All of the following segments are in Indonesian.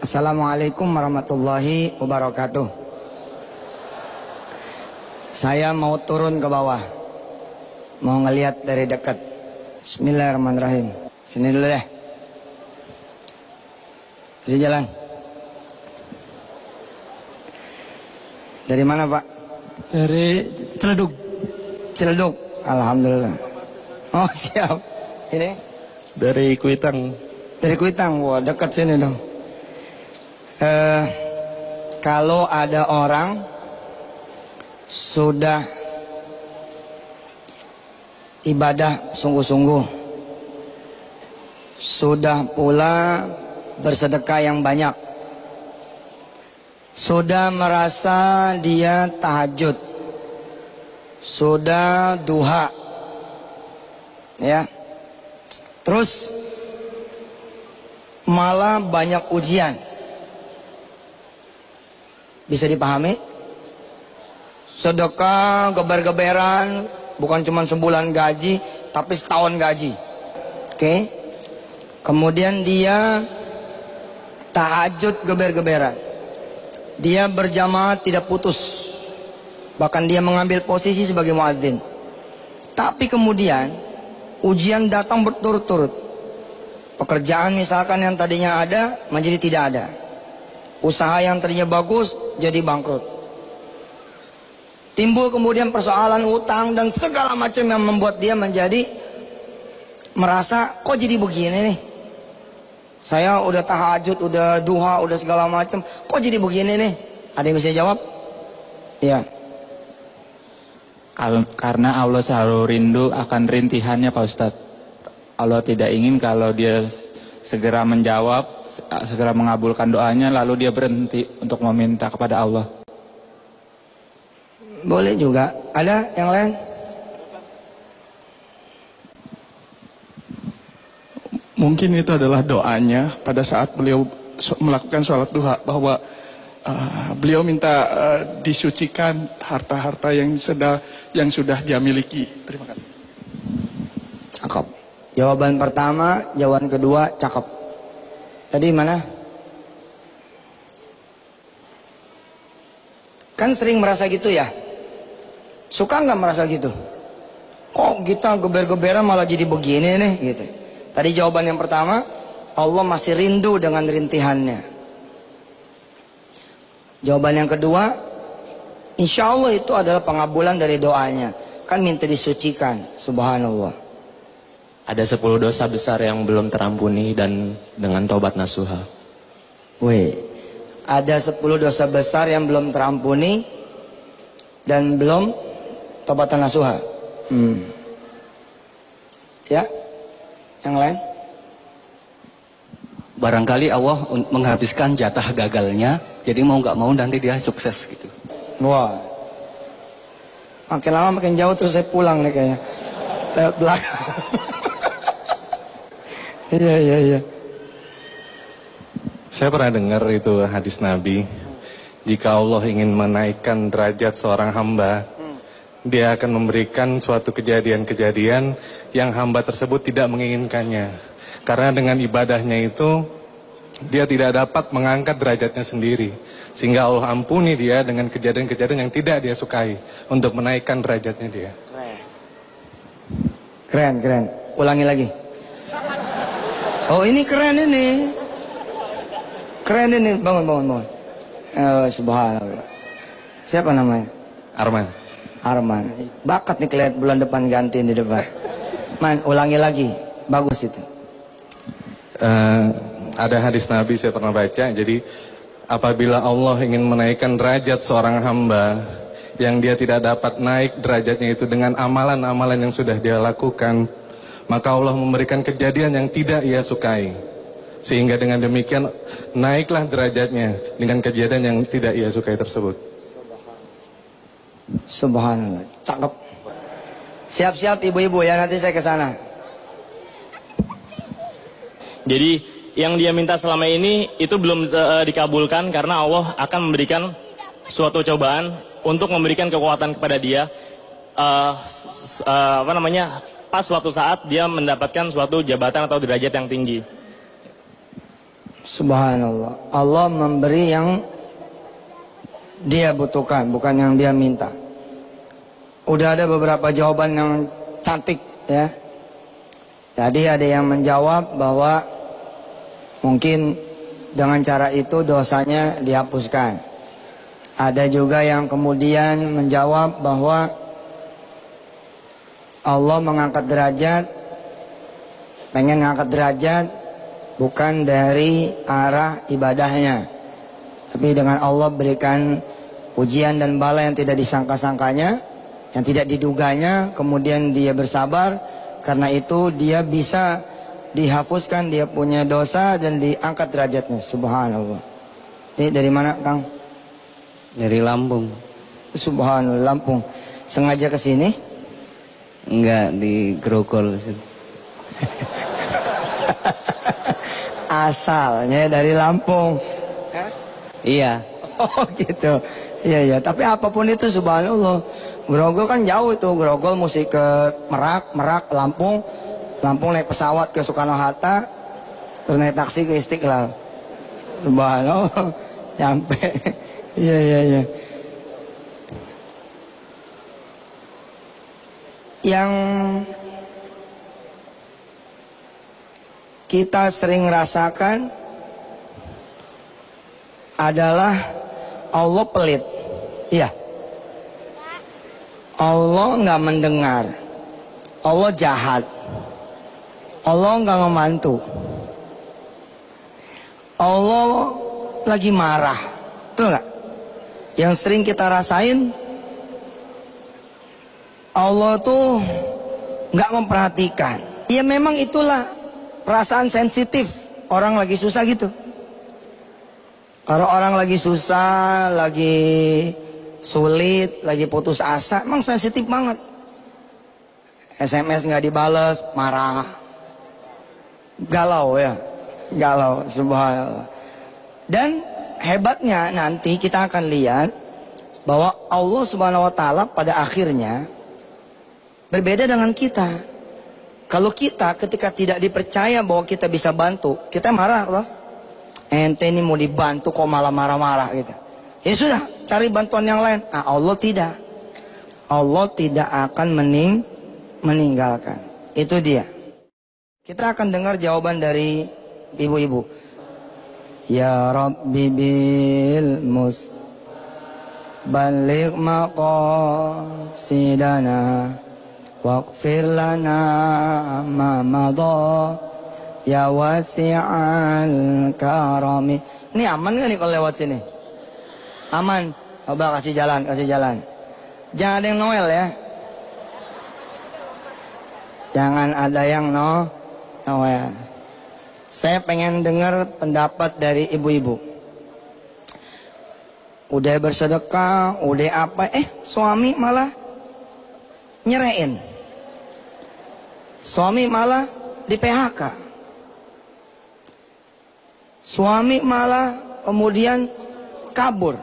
Assalamualaikum warahmatullahi wabarakatuh. Saya mau turun ke bawah, mau ngelihat dari dekat. Bismillahirrahmanirrahim. Sini dulu deh. Kasih jalan. Dari mana Pak? Dari Ciledug. Ciledug. Alhamdulillah. Oh siap. Ini? Dari Kuitang. Dari Kuitang. Wah dekat sini dong. Kalau ada orang sudah ibadah sungguh-sungguh, sudah pula bersedekah yang banyak, sudah merasa dia tahajud, sudah duha, ya, terus malah banyak ujian. Bisa dipahami? Sedekah, geber-geberan, bukan cuma sebulan gaji, tapi setahun gaji. Oke? Kemudian dia tahajud geber-geberan. Dia berjamaah tidak putus. Bahkan dia mengambil posisi sebagai muadzin. Tapi kemudian ujian datang berturut-turut. Pekerjaan misalkan yang tadinya ada menjadi tidak ada. Usaha yang tadinya bagus jadi bangkrut. Timbul kemudian persoalan utang dan segala macam yang membuat dia menjadi merasa kok jadi begini nih. Saya udah tahajud, udah duha, udah segala macam, kok jadi begini nih? Ada yang bisa jawab? Ya. Karena Allah selalu rindu akan rintihannya Pak Ustadz. Allah tidak ingin kalau dia segera menjawab, segera mengabulkan doanya, lalu dia berhenti untuk meminta kepada Allah. Boleh juga. Ada yang lain? Mungkin itu adalah doanya pada saat beliau melakukan sholat duha, bahwa beliau minta disucikan harta-harta yang sudah dia miliki. Terima kasih. Cakep. Jawaban pertama, jawaban kedua cakep. Tadi mana? Kan sering merasa gitu ya? Suka nggak merasa gitu? Kok kita geber-geberan malah jadi begini nih gitu. Tadi jawaban yang pertama, Allah masih rindu dengan rintihannya. Jawaban yang kedua, insya Allah itu adalah pengabulan dari doanya. Kan minta disucikan, subhanallah. Ada 10 dosa besar yang belum terampuni dan dengan taubat nasuha. Weh, ada 10 dosa besar yang belum terampuni dan belum taubat nasuha. Ya, yang lain? Barangkali Allah menghabiskan jatah gagalnya, jadi mau nggak mau nanti dia sukses gitu. Wah, makin lama makin jauh terus saya pulang nih kayaknya. Lewat belakang. Iya. Saya pernah dengar itu hadis Nabi. Jika Allah ingin menaikkan derajat seorang hamba, Dia akan memberikan suatu kejadian-kejadian yang hamba tersebut tidak menginginkannya. Karena dengan ibadahnya itu, dia tidak dapat mengangkat derajatnya sendiri. Sehingga Allah ampuni dia dengan kejadian-kejadian yang tidak dia sukai untuk menaikkan derajatnya dia. Keren. Ulangi lagi. Oh ini keren ini. Keren ini. Bangun. Oh, subhanallah. Siapa namanya? Arman. Bakat nih kelihatan bulan depan gantiin di depan. Man, ulangi lagi. Bagus itu. Ada hadis Nabi saya pernah baca. Jadi apabila Allah ingin menaikkan derajat seorang hamba yang dia tidak dapat naik derajatnya itu dengan amalan-amalan yang sudah dia lakukan, maka Allah memberikan kejadian yang tidak ia sukai. Sehingga dengan demikian naiklah derajatnya dengan kejadian yang tidak ia sukai tersebut. Subhanallah, cakep. Siap-siap ibu-ibu ya, nanti saya ke sana. Jadi yang dia minta selama ini itu belum dikabulkan karena Allah akan memberikan suatu cobaan untuk memberikan kekuatan kepada dia. Pas suatu saat dia mendapatkan suatu jabatan atau derajat yang tinggi. Subhanallah. Allah memberi yang dia butuhkan, bukan yang dia minta. Udah ada beberapa jawaban yang cantik ya. Jadi ada yang menjawab bahwa mungkin dengan cara itu dosanya dihapuskan. Ada juga yang kemudian menjawab bahwa Allah mengangkat derajat, pengen ngangkat derajat bukan dari arah ibadahnya, tapi dengan Allah berikan ujian dan bala yang tidak disangka-sangkanya, yang tidak diduganya, kemudian dia bersabar, karena itu dia bisa dihapuskan dia punya dosa dan diangkat derajatnya. Subhanallah. Ini dari mana, Kang? Dari Lampung. Subhanallah, Lampung. Sengaja ke sini? Enggak, di Grogol. Asalnya dari Lampung. Iya. Oh gitu. Iya ya. Tapi apapun itu subhanallah. Grogol kan jauh itu. Grogol mesti ke Merak, Lampung. Lampung naik pesawat ke Soekarno-Hatta, terus naik taksi ke Istiqlal. Subhanallah. Nyampe. Iya. Yang kita sering rasakan adalah Allah pelit. Iya. Allah nggak mendengar. Allah jahat. Allah nggak membantu. Allah lagi marah. Betul nggak? Yang sering kita rasain, Allah tuh nggak memperhatikan. Ya memang itulah perasaan sensitif orang lagi susah gitu. Kalau orang lagi susah, lagi sulit, lagi putus asa, emang sensitif banget. SMS nggak dibales, marah, galau ya, galau, subhanallah. Dan hebatnya nanti kita akan lihat bahwa Allah Subhanahu Wa Taala pada akhirnya berbeda dengan kita. Kalau kita ketika tidak dipercaya bahwa kita bisa bantu, kita marah loh. Ente ini mau dibantu kok malah marah-marah gitu. Ya sudah, cari bantuan yang lain. Nah, Allah tidak. Allah tidak akan meninggalkan. Itu dia. Kita akan dengar jawaban dari ibu-ibu. Ya Rabbi bil balligh maqasidana waghfir lana ma madha ya wasi'al karami. Ini aman gak nih kalau lewat sini? Aman. Coba kasih jalan. Jangan ada yang Noel ya. Jangan ada yang Noel. Saya pengen dengar pendapat dari ibu-ibu. Udah bersedekah, udah apa, suami malah nyerein. Suami malah di PHK. Suami malah kemudian kabur.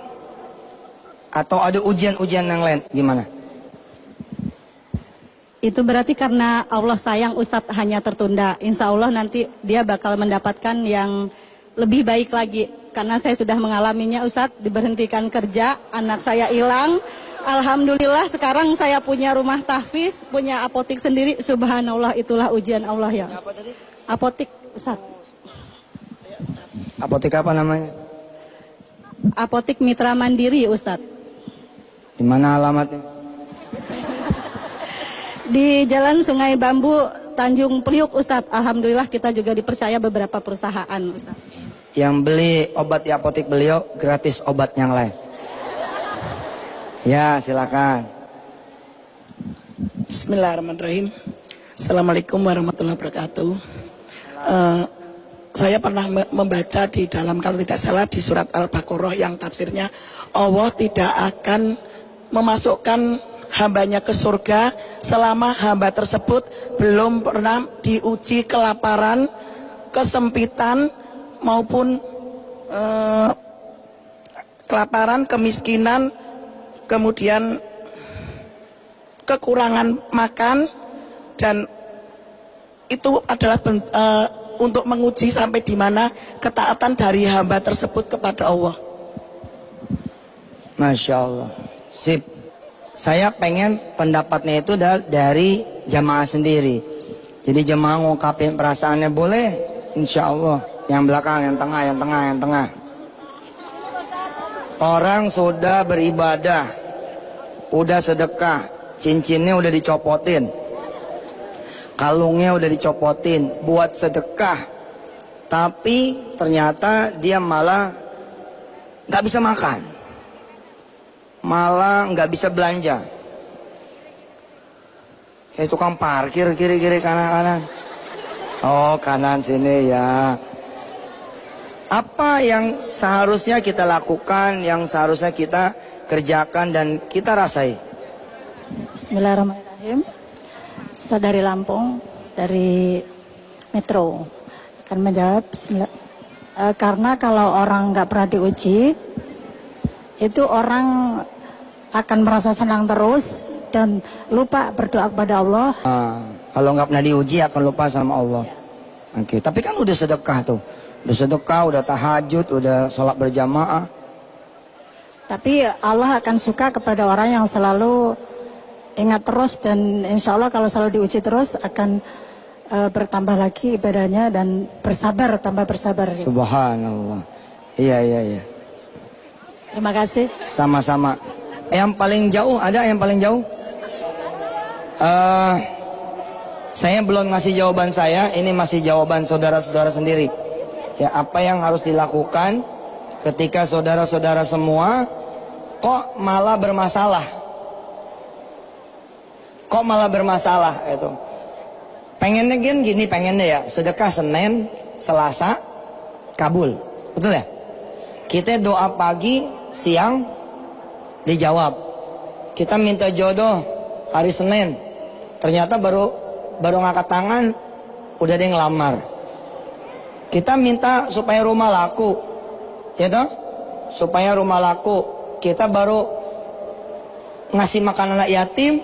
Atau ada ujian-ujian yang lain. Gimana? Itu berarti karena Allah sayang Ustadz hanya tertunda. Insya Allah nanti dia bakal mendapatkan yang lebih baik lagi. Karena saya sudah mengalaminya Ustadz, diberhentikan kerja, anak saya hilang. Alhamdulillah sekarang saya punya rumah tahfiz, punya apotik sendiri. Subhanallah, itulah ujian Allah ya. Apa tadi? Apotik Ustadz. Apotik apa namanya? Apotik Mitra Mandiri Ustadz. Di mana alamatnya? Di Jalan Sungai Bambu, Tanjung Priuk Ustadz. Alhamdulillah kita juga dipercaya beberapa perusahaan Ustadz. Yang beli obat di apotik beliau gratis obat yang lain. Ya silakan. Bismillahirrahmanirrahim. Assalamualaikum warahmatullahi wabarakatuh. Saya pernah membaca di dalam, kalau tidak salah, di surat Al-Baqarah yang tafsirnya Allah tidak akan memasukkan hambanya ke surga selama hamba tersebut belum pernah diuji kelaparan, kesempitan maupun kelaparan, kemiskinan, kemudian kekurangan makan, dan itu adalah untuk menguji sampai di mana ketaatan dari hamba tersebut kepada Allah. Masya Allah. Sip. Saya pengen pendapatnya itu dari jamaah sendiri. Jadi jemaah ngungkapin perasaannya boleh, insya Allah. Yang belakang, yang tengah, yang tengah, yang tengah. Orang sudah beribadah, udah sedekah, cincinnya udah dicopotin, kalungnya udah dicopotin, buat sedekah. Tapi ternyata dia malah nggak bisa makan, malah nggak bisa belanja. Kayak tukang parkir kiri-kiri kanan-kanan. Oh kanan sini ya. Apa yang seharusnya kita lakukan, yang seharusnya kita kerjakan dan kita rasai? Bismillahirrahmanirrahim. Saya dari Lampung, dari Metro. Akan menjawab karena kalau orang nggak pernah diuji, itu orang akan merasa senang terus dan lupa berdoa kepada Allah. Kalau nggak pernah diuji akan lupa sama Allah. Oke, tapi kan udah sedekah tuh. Udah sedekah, udah tahajud, udah sholat berjamaah. Tapi Allah akan suka kepada orang yang selalu ingat terus dan insya Allah kalau selalu diuji terus akan bertambah lagi ibadahnya dan bersabar, tambah bersabar. Subhanallah. Iya. Terima kasih. Sama-sama. Yang paling jauh, ada yang paling jauh? Saya belum ngasih jawaban saya, ini masih jawaban saudara-saudara sendiri. Ya, apa yang harus dilakukan ketika saudara-saudara semua kok malah bermasalah? Kok malah bermasalah itu? Pengennya gini, pengennya ya, sedekah Senin, Selasa, kabul. Betul ya? Kita doa pagi, siang, dijawab. Kita minta jodoh hari Senin, ternyata baru ngangkat tangan, udah ada yang ngelamar. Kita minta supaya rumah laku, ya toh? Supaya rumah laku, kita baru ngasih makan anak yatim,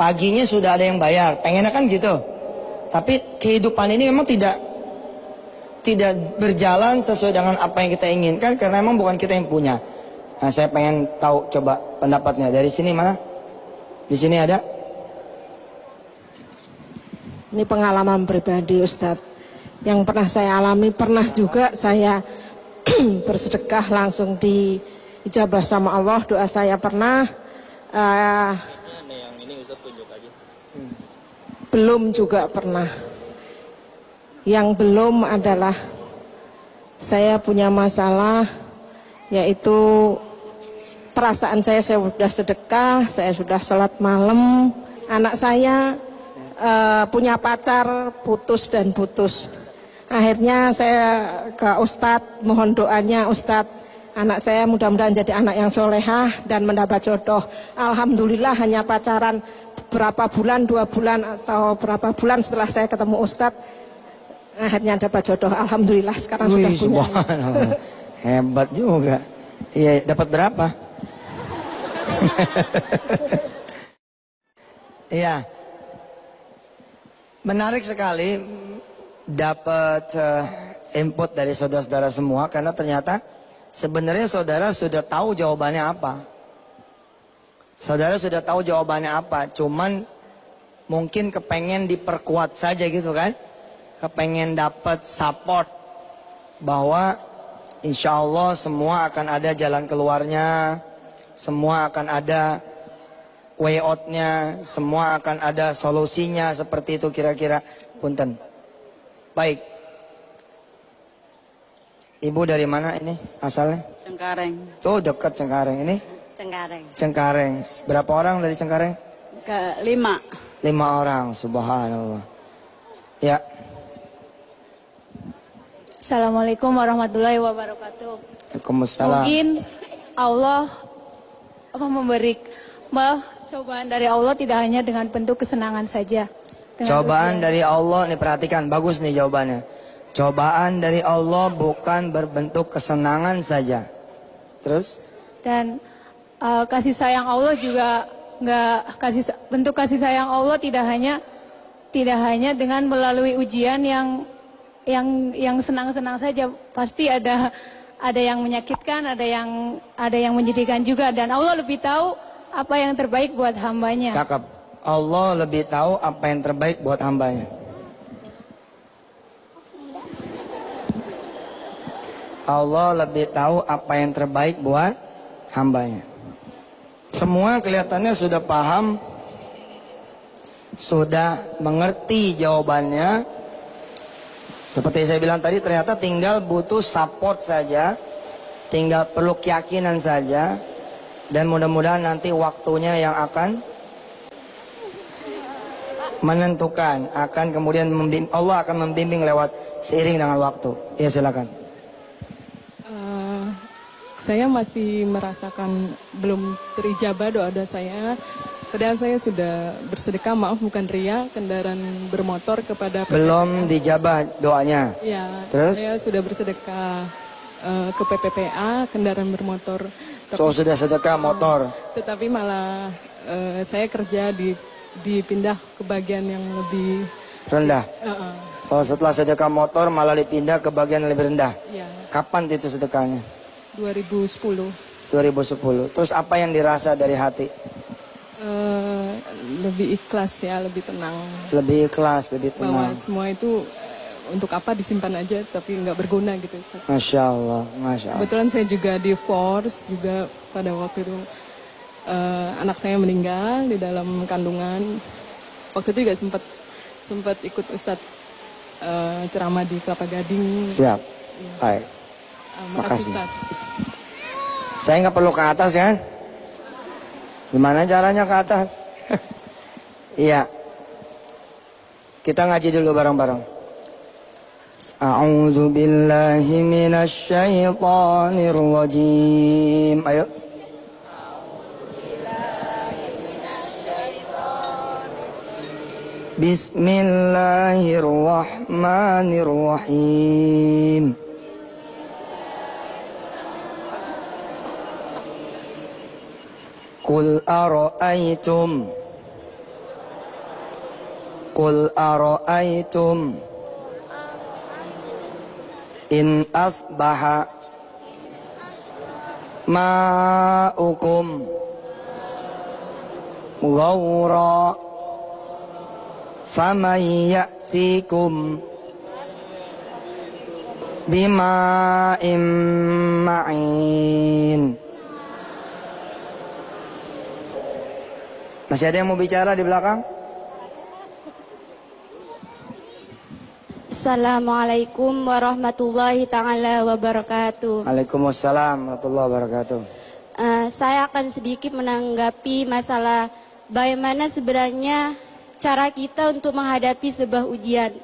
paginya sudah ada yang bayar. Pengennya kan gitu. Tapi kehidupan ini memang tidak berjalan sesuai dengan apa yang kita inginkan karena memang bukan kita yang punya. Nah, saya pengen tahu coba pendapatnya dari sini mana? Di sini ada? Ini pengalaman pribadi Ustadz. Yang pernah saya alami, pernah juga saya bersedekah langsung diijabah sama Allah. Doa saya pernah. Belum juga pernah. Yang belum adalah saya punya masalah, yaitu perasaan saya sudah sedekah, saya sudah sholat malam, anak saya punya pacar, putus dan putus. Akhirnya saya ke Ustadz, mohon doanya Ustadz, anak saya mudah-mudahan jadi anak yang solehah dan mendapat jodoh. Alhamdulillah hanya pacaran berapa bulan, 2 bulan atau berapa bulan setelah saya ketemu Ustadz, akhirnya dapat jodoh. Alhamdulillah sekarang sudah punya. Hebat juga. Iya, dapat berapa? Iya. Menarik sekali dapat input dari saudara-saudara semua karena ternyata sebenarnya saudara sudah tahu jawabannya apa. Saudara sudah tahu jawabannya apa, cuman mungkin kepengen diperkuat saja gitu kan. Kepengen dapat support bahwa insya Allah semua akan ada jalan keluarnya, semua akan ada way out-nya, semua akan ada solusinya, seperti itu kira-kira. Punten. Baik. Ibu dari mana ini asalnya? Cengkareng. Tuh dekat Cengkareng ini? Cengkareng. Cengkareng. Berapa orang dari Cengkareng? 5. 5 orang, subhanallah. Ya. Assalamualaikum warahmatullahi wabarakatuh. Waalaikumsalam. Mungkin Allah memberi cobaan dari Allah tidak hanya dengan bentuk kesenangan saja. Cobaan dari Allah, nih perhatikan, bagus nih jawabannya. Cobaan dari Allah bukan berbentuk kesenangan saja. Terus? Dan kasih sayang Allah juga bentuk kasih sayang Allah tidak hanya dengan melalui ujian yang yang senang-senang saja. Pasti ada yang menyakitkan, ada yang menyedihkan juga, dan Allah lebih tahu apa yang terbaik buat hambanya. Cakep. Allah lebih tahu apa yang terbaik buat hambanya. Allah lebih tahu apa yang terbaik buat hambanya. Semua kelihatannya sudah paham, sudah mengerti jawabannya. Seperti saya bilang tadi, ternyata tinggal butuh support saja, tinggal perlu keyakinan saja, dan mudah-mudahan nanti waktunya yang akan menentukan, akan kemudian Allah akan membimbing lewat seiring dengan waktu. Ya, silakan. Saya masih merasakan belum terijabah doa saya. Padahal saya sudah bersedekah, maaf bukan ria, kendaraan bermotor kepada PPPA. Belum dijabah doanya. Ya, terus? Saya sudah bersedekah ke PPPA, kendaraan bermotor. So, sudah sedekah motor. Tetapi malah saya kerja dipindah ke bagian yang lebih rendah. Oh, setelah sedekah motor malah dipindah ke bagian yang lebih rendah. Ya. Kapan itu sedekahnya? 2010. 2010. Terus apa yang dirasa dari hati? Lebih ikhlas ya, lebih tenang. Lebih ikhlas, lebih Bahwa tenang. semua itu untuk apa disimpan aja tapi nggak berguna gitu Ustaz. Masya Allah, Masya Allah. Kebetulan saya juga divorce juga pada waktu itu anak saya meninggal di dalam kandungan. Waktu itu juga sempat ikut Ustaz ceramah di Kelapa Gading. Siap. Ya. Baik. Makasih Ustaz. Saya nggak perlu ke atas kan? Gimana caranya ke atas? Iya. Kita ngaji dulu bareng-bareng. A'udzu billahi minasy syaithanir rajim. Ayo. Bismillahirrahmanirrahim. Qul ara'aytum in asbaha ma'ukum ghawra faman ya'tikum bima'in ma'in. Masih ada yang mau bicara di belakang? Assalamualaikum warahmatullahi ta'ala wabarakatuh. Waalaikumsalam warahmatullahi wabarakatuh. Saya akan sedikit menanggapi masalah bagaimana sebenarnya cara kita untuk menghadapi sebuah ujian.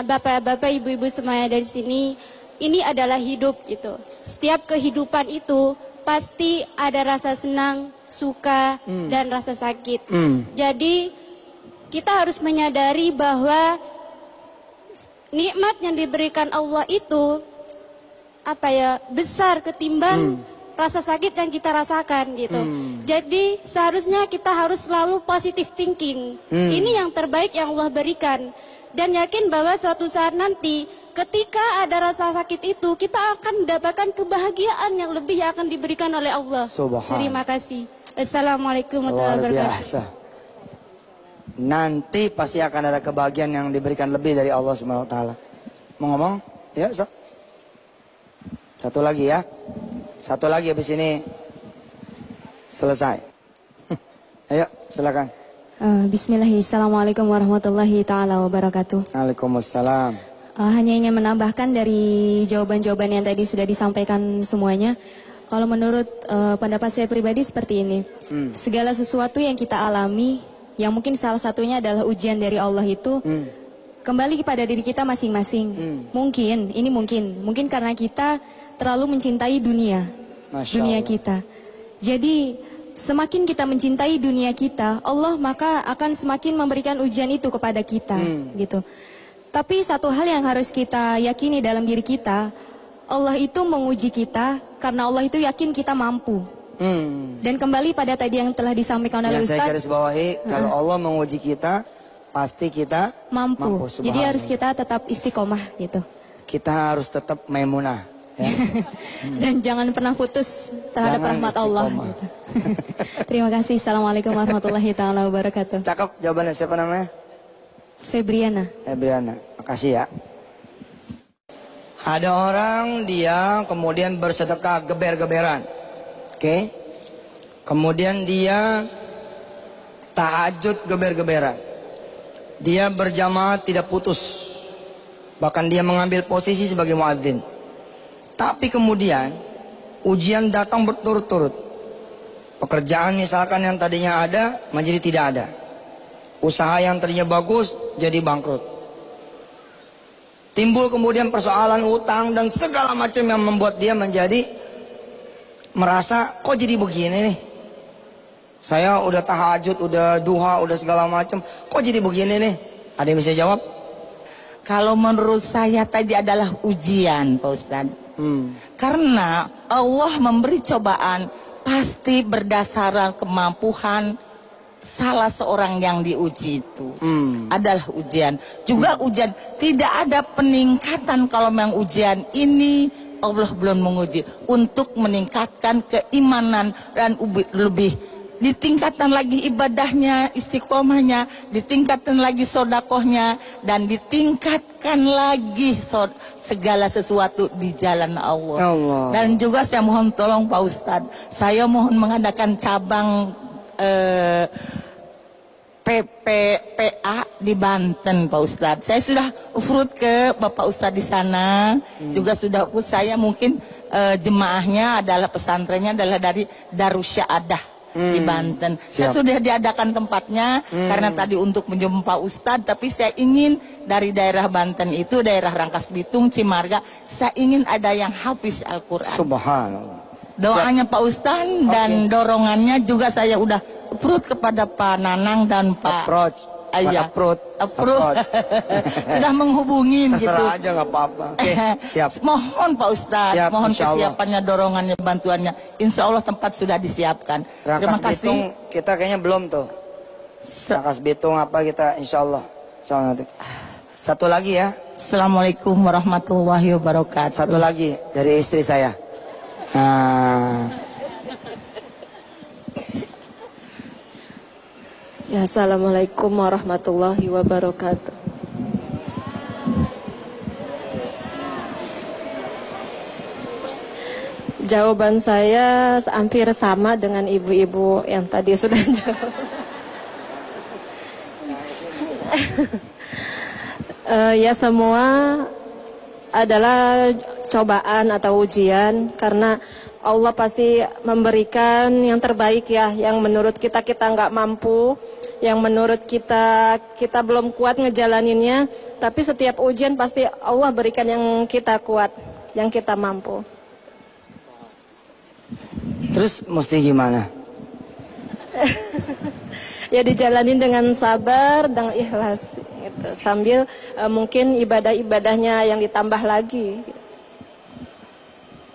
Bapak-bapak, ibu-ibu semuanya dari sini, ini adalah hidup gitu. Setiap kehidupan itu pasti ada rasa senang, suka, dan rasa sakit. Jadi kita harus menyadari bahwa nikmat yang diberikan Allah itu besar ketimbang rasa sakit yang kita rasakan gitu. Jadi seharusnya kita harus selalu positive thinking. Ini yang terbaik yang Allah berikan. Dan yakin bahwa suatu saat nanti ketika ada rasa sakit itu kita akan mendapatkan kebahagiaan yang lebih yang akan diberikan oleh Allah. Subhanallah. Terima kasih. Assalamualaikum warahmatullahi Luar wabarakatuh. biasa. Nanti pasti akan ada kebahagiaan yang diberikan lebih dari Allah Subhanahu wa taala. Mau ngomong? Ya, Ustaz. Satu lagi ya. Satu lagi habis ini selesai. Ayo, silakan. Bismillahirrahmanirrahim. Assalamualaikum warahmatullahi taala wabarakatuh. Waalaikumsalam. Hanya ingin menambahkan dari jawaban-jawaban yang tadi sudah disampaikan semuanya. Kalau menurut pendapat saya pribadi seperti ini. Segala sesuatu yang kita alami, yang mungkin salah satunya adalah ujian dari Allah itu, kembali kepada diri kita masing-masing. Mungkin karena kita terlalu mencintai dunia kita. Jadi semakin kita mencintai dunia kita, Allah maka akan semakin memberikan ujian itu kepada kita, gitu. Tapi satu hal yang harus kita yakini dalam diri kita, Allah itu menguji kita karena Allah itu yakin kita mampu. Dan kembali pada tadi yang telah disampaikan oleh Yang saya Ustaz. garis bawahi, kalau Allah menguji kita, pasti kita mampu. Jadi subhanallah. harus kita tetap istiqomah gitu. Kita harus tetap maimunah. Ya. Dan jangan pernah putus terhadap Jangan rahmat Allah. istiqomah. Gitu. Terima kasih. Assalamualaikum warahmatullahi taala wabarakatuh. Cakep jawabannya, siapa namanya? Febriana. Febriana, makasih ya. Ada orang dia kemudian bersedekah geber-geberan. Oke. Kemudian dia tahajud geber-geberan. Dia berjamaah tidak putus. Bahkan dia mengambil posisi sebagai muadzin. Tapi kemudian ujian datang berturut-turut. Pekerjaan misalkan yang tadinya ada menjadi tidak ada. Usaha yang tadinya bagus jadi bangkrut. Timbul kemudian persoalan utang dan segala macam yang membuat dia menjadi merasa kok jadi begini nih. Saya udah tahajud, udah duha, udah segala macam, kok jadi begini nih? Ada yang bisa jawab? Kalau menurut saya tadi adalah ujian, Pak Ustadz. Karena Allah memberi cobaan pasti berdasarkan kemampuan salah seorang yang diuji itu adalah ujian. Juga ujian, tidak ada peningkatan kalau memang ujian ini Allah belum menguji untuk meningkatkan keimanan dan lebih ditingkatkan lagi ibadahnya, istiqomahnya, ditingkatkan lagi sodakohnya, dan ditingkatkan lagi segala sesuatu di jalan Allah. Dan juga saya mohon tolong Pak Ustadz, saya mohon mengadakan cabang PPPA di Banten, Pak Ustadz. Saya sudah urut ke Bapak Ustadz di sana, juga sudah urut. Saya mungkin jemaahnya adalah pesantrennya adalah dari Darussyahadah di Banten. Saya sudah diadakan tempatnya karena tadi untuk menjumpa Ustadz, tapi saya ingin dari daerah Banten itu, daerah Rangkas Bitung, Cimarga, saya ingin ada yang hafiz Al-Quran. Subhanallah. Doanya Pak Ustadz dan dorongannya juga saya udah approve kepada Pak Nanang dan Pak sudah menghubungin gitu. Terserah aja nggak apa-apa. Siap. Mohon Pak Ustadz, Siap, mohon insya Allah. kesiapannya, dorongannya, bantuannya. Insya Allah tempat sudah disiapkan. Terima Rangkas kasih. Bitung kita kayaknya belum tuh. Rangkas Bitung apa kita insya Allah. Nanti. Satu lagi ya. Assalamualaikum warahmatullahi wabarakatuh. Satu lagi dari istri saya. Ya, assalamualaikum warahmatullahi wabarakatuh. Jawaban saya hampir sama dengan ibu-ibu yang tadi sudah jawab. Ya, semua adalah cobaan atau ujian, karena Allah pasti memberikan yang terbaik ya, yang menurut kita nggak mampu, yang menurut kita belum kuat ngejalaninnya, tapi setiap ujian pasti Allah berikan yang kita kuat, yang kita mampu. Terus mesti gimana? Ya, dijalanin dengan sabar dan ikhlas gitu. Sambil mungkin ibadah-ibadahnya yang ditambah lagi.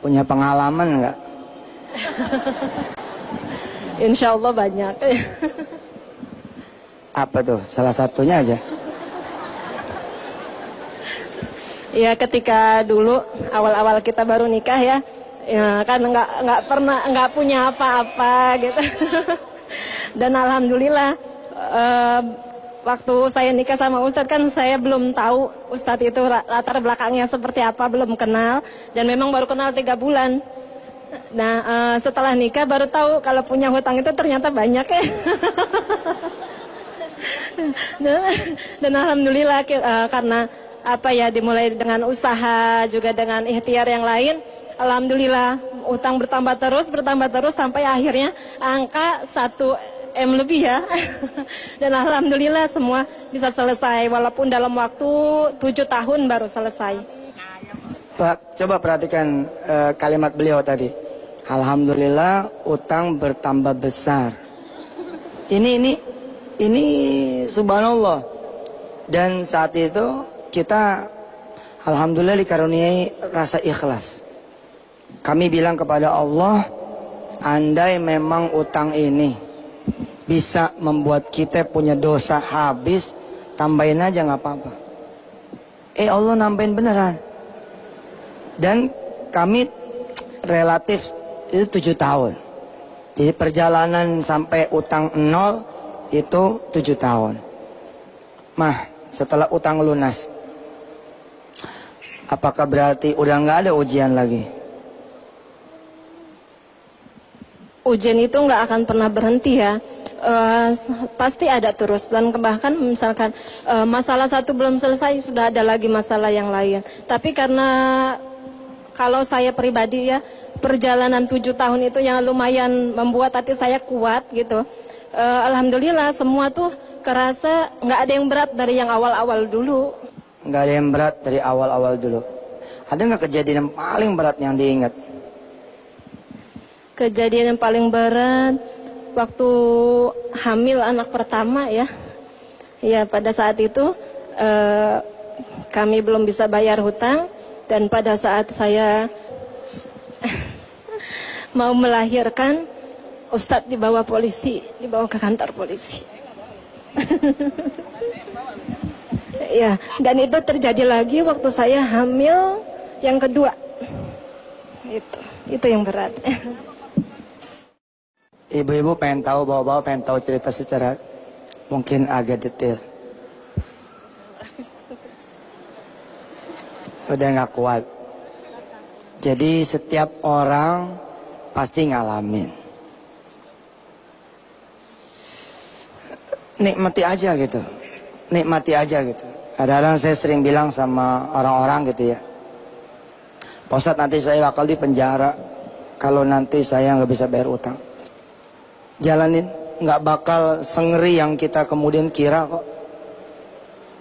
Punya pengalaman nggak? Insya Allah banyak. Apa tuh? Salah satunya aja. Ya, ketika dulu awal-awal kita baru nikah ya kan nggak punya apa-apa gitu. Dan alhamdulillah waktu saya nikah sama Ustadz kan saya belum tahu Ustadz itu latar belakangnya seperti apa, belum kenal, dan memang baru kenal 3 bulan. Nah setelah nikah baru tahu kalau punya hutang itu ternyata banyak ya. Dan alhamdulillah karena apa ya, dimulai dengan usaha juga dengan ikhtiar yang lain, alhamdulillah utang bertambah terus sampai akhirnya angka 1 M lebih ya. Dan alhamdulillah semua bisa selesai walaupun dalam waktu 7 tahun baru selesai. Pak, coba perhatikan kalimat beliau tadi. Alhamdulillah utang bertambah besar. Ini subhanallah. Dan saat itu kita alhamdulillah dikaruniai rasa ikhlas. Kami bilang kepada Allah, andai memang utang ini bisa membuat kita punya dosa habis tambahin aja nggak apa-apa. Allah nambahin beneran. Dan kami relatif itu 7 tahun. Jadi perjalanan sampai utang 0 itu 7 tahun. Mah, setelah utang lunas, apakah berarti udah nggak ada ujian lagi? Ujian itu nggak akan pernah berhenti ya. Pasti ada terus, dan bahkan misalkan masalah satu belum selesai sudah ada lagi masalah yang lain. Tapi karena kalau saya pribadi ya, perjalanan 7 tahun itu yang lumayan membuat hati saya kuat gitu. Alhamdulillah semua tuh kerasa nggak ada yang berat dari yang awal-awal dulu. Nggak ada yang berat dari awal-awal dulu. Ada nggak kejadian yang paling berat yang diingat? Kejadian yang paling berat waktu hamil anak pertama ya. Ya pada saat itu kami belum bisa bayar hutang, dan pada saat saya mau melahirkan, Ustadz dibawa polisi, dibawa ke kantor polisi. Ya, dan itu terjadi lagi waktu saya hamil yang kedua. Itu yang berat. Ibu-ibu pengen tahu, bawa-bawa pengen tahu cerita secara mungkin agak detail. Udah nggak kuat. Jadi setiap orang pasti ngalamin. Nikmati aja gitu. Nikmati aja gitu. Kadang-kadang saya sering bilang sama orang-orang gitu ya, Pak Ustadz, nanti saya bakal di penjara kalau nanti saya nggak bisa bayar utang. Jalanin, nggak bakal sengeri yang kita kemudian kira kok.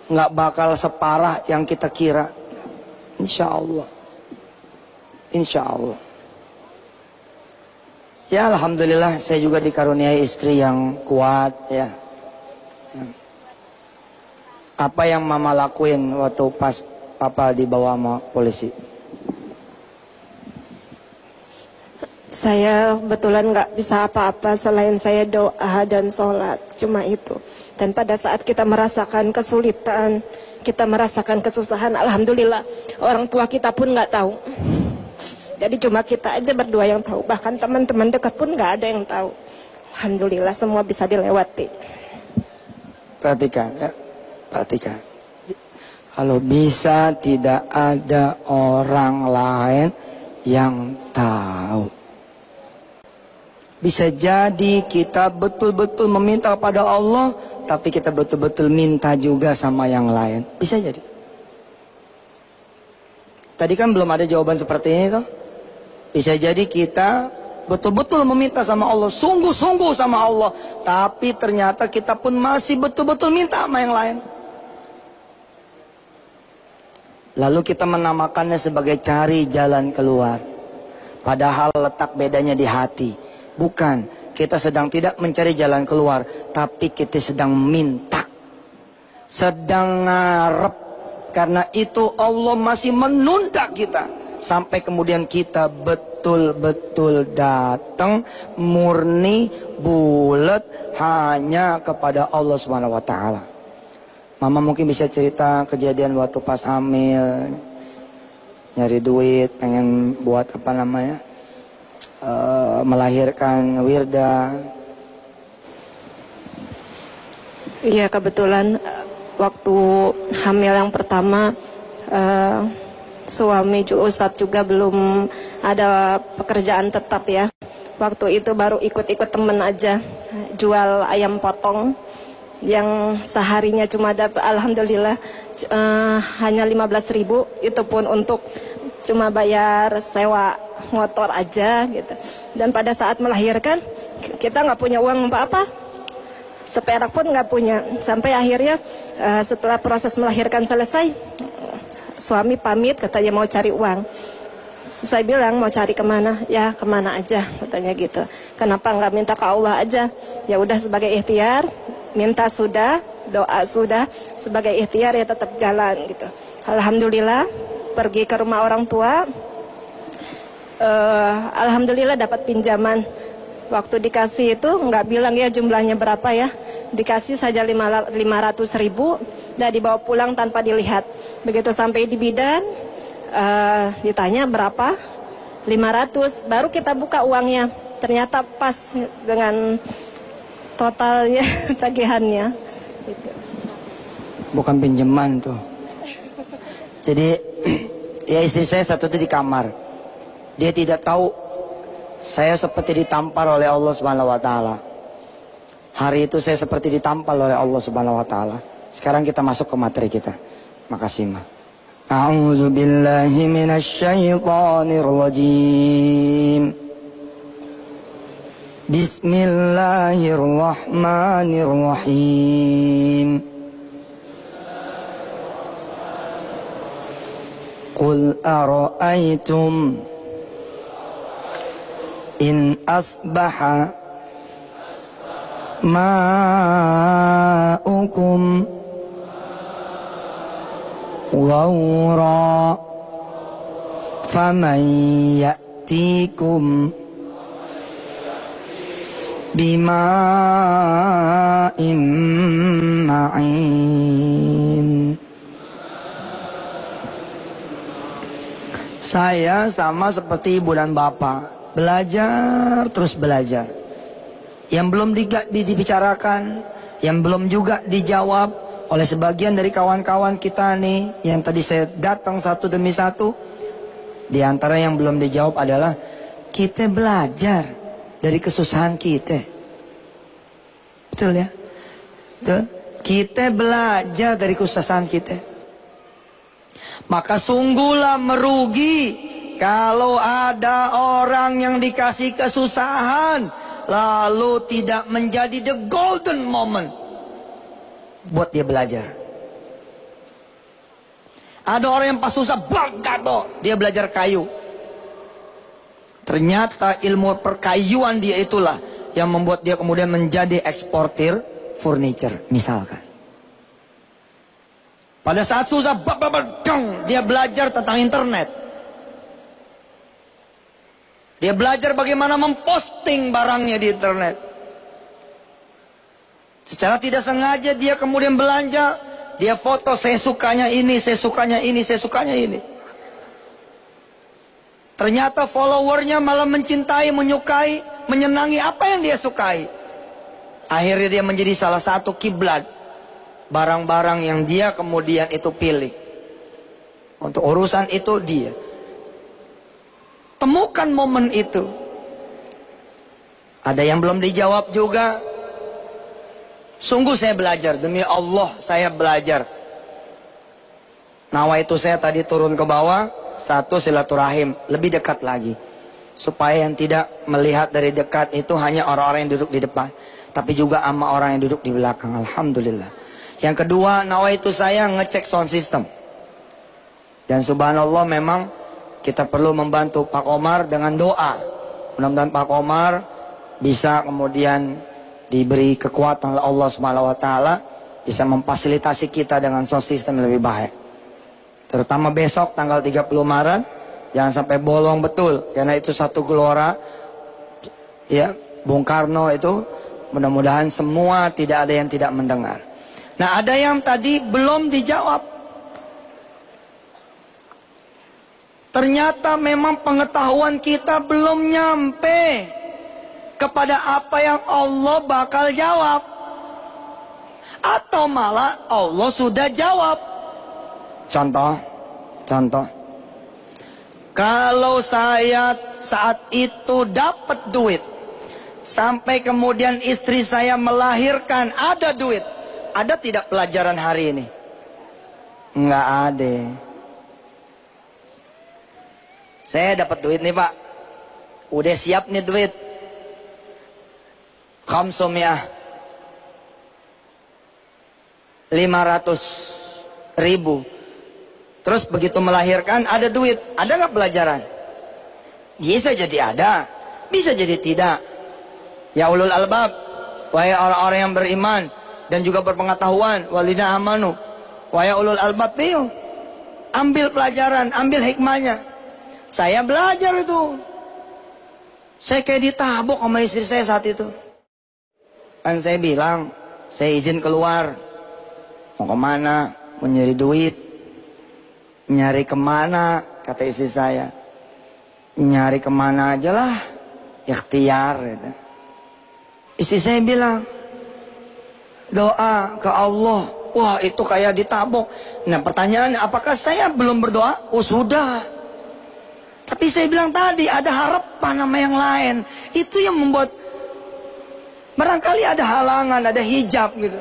Nggak bakal separah yang kita kira. Insya Allah. Insya Allah. Ya alhamdulillah saya juga dikaruniai istri yang kuat ya. Apa yang mama lakuin waktu pas papa dibawa sama polisi? Saya betulan nggak bisa apa-apa selain saya doa dan sholat, cuma itu. Dan pada saat kita merasakan kesulitan, kita merasakan kesusahan, alhamdulillah orang tua kita pun nggak tahu. Jadi cuma kita aja berdua yang tahu, bahkan teman-teman dekat pun nggak ada yang tahu. Alhamdulillah semua bisa dilewati. Perhatikan ya, perhatikan. Kalau bisa tidak ada orang lain yang tahu. Bisa jadi kita betul-betul meminta kepada Allah, tapi kita betul-betul minta juga sama yang lain. Bisa jadi. Tadi kan belum ada jawaban seperti ini toh. Bisa jadi kita betul-betul meminta sama Allah, sungguh-sungguh sama Allah, tapi ternyata kita pun masih betul-betul minta sama yang lain. Lalu kita menamakannya sebagai cari jalan keluar. Padahal letak bedanya di hati. Bukan, kita sedang tidak mencari jalan keluar, tapi kita sedang minta, sedang ngarep. Karena itu Allah masih menunda kita sampai kemudian kita betul-betul datang murni bulat hanya kepada Allah Subhanahu wa taala. Mama mungkin bisa cerita kejadian waktu pas hamil, nyari duit, pengen buat apa namanya? Melahirkan Wirda. Iya, kebetulan waktu hamil yang pertama suami Ustadz juga belum ada pekerjaan tetap ya. Waktu itu baru ikut-ikut temen aja jual ayam potong yang seharinya cuma dapat alhamdulillah hanya 15.000, itu pun untuk cuma bayar sewa motor aja gitu. Dan pada saat melahirkan kita nggak punya uang apa-apa, seperak pun nggak punya. Sampai akhirnya setelah proses melahirkan selesai, suami pamit katanya mau cari uang. Saya bilang mau cari kemana? Ya kemana aja katanya gitu. Kenapa nggak minta ke Allah aja? Ya udah sebagai ikhtiar, minta sudah, doa sudah, sebagai ikhtiar ya tetap jalan gitu. Alhamdulillah pergi ke rumah orang tua. Alhamdulillah dapat pinjaman. Waktu dikasih itu nggak bilang ya jumlahnya berapa ya, dikasih saja 500.000. dan dibawa pulang tanpa dilihat. Begitu sampai di bidan, ditanya berapa, 500, baru kita buka uangnya, ternyata pas dengan totalnya tagihannya. Gitu. Bukan pinjaman tuh. Jadi ya istri saya satu itu di kamar, dia tidak tahu saya seperti ditampar oleh Allah Subhanahu Wa Taala. Hari itu saya seperti ditampar oleh Allah Subhanahu Wa Taala. Sekarang kita masuk ke materi kita. Makasih ma. A'udzu billahi minasy syaithanir rajim. Bismillahirrahmanirrahim. Qul ara'aytum in asbaha ma'ukum ghawra faman ya'tikum bima'in ma'in. Saya sama seperti ibu dan bapak, belajar terus belajar. Yang belum dibicarakan, yang belum juga dijawab oleh sebagian dari kawan-kawan kita nih, yang tadi saya datang satu demi satu. Di antara yang belum dijawab adalah kita belajar dari kesusahan kita. Betul ya? Betul? Kita belajar dari kesusahan kita. Maka sungguhlah merugi kalau ada orang yang dikasih kesusahan lalu tidak menjadi the golden moment buat dia belajar. Ada orang yang pas susah bagado, dia belajar kayu. Ternyata ilmu perkayuan dia itulah yang membuat dia kemudian menjadi eksportir furniture misalkan. Pada saat susah dia belajar tentang internet. Dia belajar bagaimana memposting barangnya di internet. Secara tidak sengaja dia kemudian belanja, dia foto saya sukanya ini, saya sukanya ini, saya sukanya ini. Ternyata followernya malah mencintai, menyukai, menyenangi apa yang dia sukai. Akhirnya dia menjadi salah satu kiblat barang-barang yang dia kemudian itu pilih. Untuk urusan itu dia. Temukan momen itu. Ada yang belum dijawab juga. Sungguh saya belajar, demi Allah saya belajar. Nawa itu saya tadi turun ke bawah, satu silaturahim, lebih dekat lagi. Supaya yang tidak melihat dari dekat itu hanya orang-orang yang duduk di depan, tapi juga sama orang yang duduk di belakang. Alhamdulillah. Yang kedua, nawa itu saya ngecek sound system. Dan subhanallah memang kita perlu membantu Pak Komar dengan doa. Mudah-mudahan Pak Komar bisa kemudian diberi kekuatan oleh Allah SWT, bisa memfasilitasi kita dengan sound system yang lebih baik. Terutama besok tanggal 30 Maret, jangan sampai bolong betul, karena itu satu gelora, ya Bung Karno itu, mudah-mudahan semua tidak ada yang tidak mendengar. Nah, ada yang tadi belum dijawab. Ternyata memang pengetahuan kita belum nyampe kepada apa yang Allah bakal jawab. Atau malah Allah sudah jawab. Contoh. Kalau saya saat itu dapat duit, sampai kemudian istri saya melahirkan, ada duit. Ada tidak pelajaran hari ini? Enggak ada. Saya dapat duit nih Pak. Udah siap nih duit. 500.000. Terus begitu melahirkan ada duit. Ada nggak pelajaran? Bisa jadi ada, bisa jadi tidak. Ya ulul albab, wahai orang-orang yang beriman dan juga berpengetahuan, walidina amanu, wahai ulul albab, ambil pelajaran, ambil hikmahnya. Saya belajar itu. Saya kayak ditabok sama istri saya saat itu. Kan saya bilang, saya izin keluar. Mau kemana? Mau nyari duit. Nyari kemana? Kata istri saya. Nyari kemana aja lah. Ikhtiar. Gitu. Istri saya bilang, doa ke Allah. Wah, itu kayak ditabok. Nah, pertanyaannya, apakah saya belum berdoa? Oh, sudah. Tapi saya bilang tadi, ada harapan sama yang lain. Itu yang membuat, barangkali ada halangan, ada hijab gitu.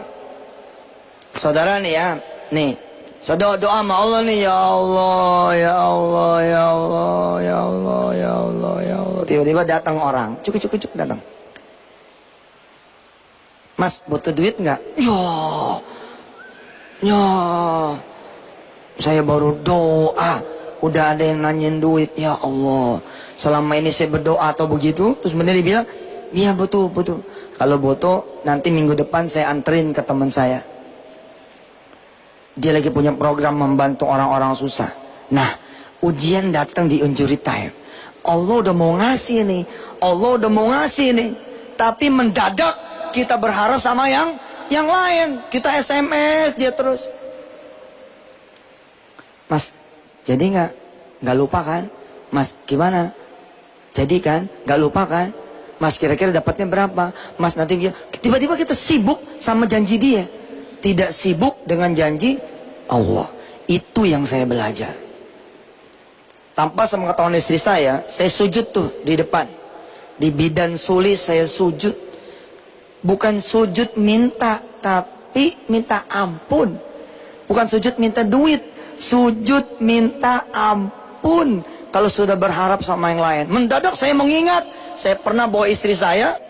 Saudara nih ya, nih. Saudara doa sama Allah nih, ya Allah, ya Allah, ya Allah, ya Allah, ya Allah, ya Allah. Tiba-tiba datang orang, cuk datang. Mas, butuh duit nggak? Ya, saya baru doa, udah ada yang nanyain duit. Ya Allah, selama ini saya berdoa atau begitu, terus bener dia bilang, iya butuh. Kalau butuh, nanti minggu depan saya anterin ke teman saya. Dia lagi punya program membantu orang-orang susah. Nah, ujian datang di injury time. Allah udah mau ngasih nih, tapi mendadak kita berharap sama yang lain. Kita SMS dia terus. Mas, jadi nggak lupa kan? Mas, gimana? Jadi kan? Nggak lupa kan? Mas, kira-kira dapatnya berapa? Mas, nanti tiba-tiba kita sibuk sama janji dia. Tidak sibuk dengan janji Allah. Itu yang saya belajar. Tanpa sepengetahuan istri saya sujud tuh di depan. Di bidan sulis saya sujud. Bukan sujud minta, tapi minta ampun. Bukan sujud minta duit, sujud minta ampun. Kalau sudah berharap sama yang lain. Mendadak saya mengingat, saya pernah bawa istri saya.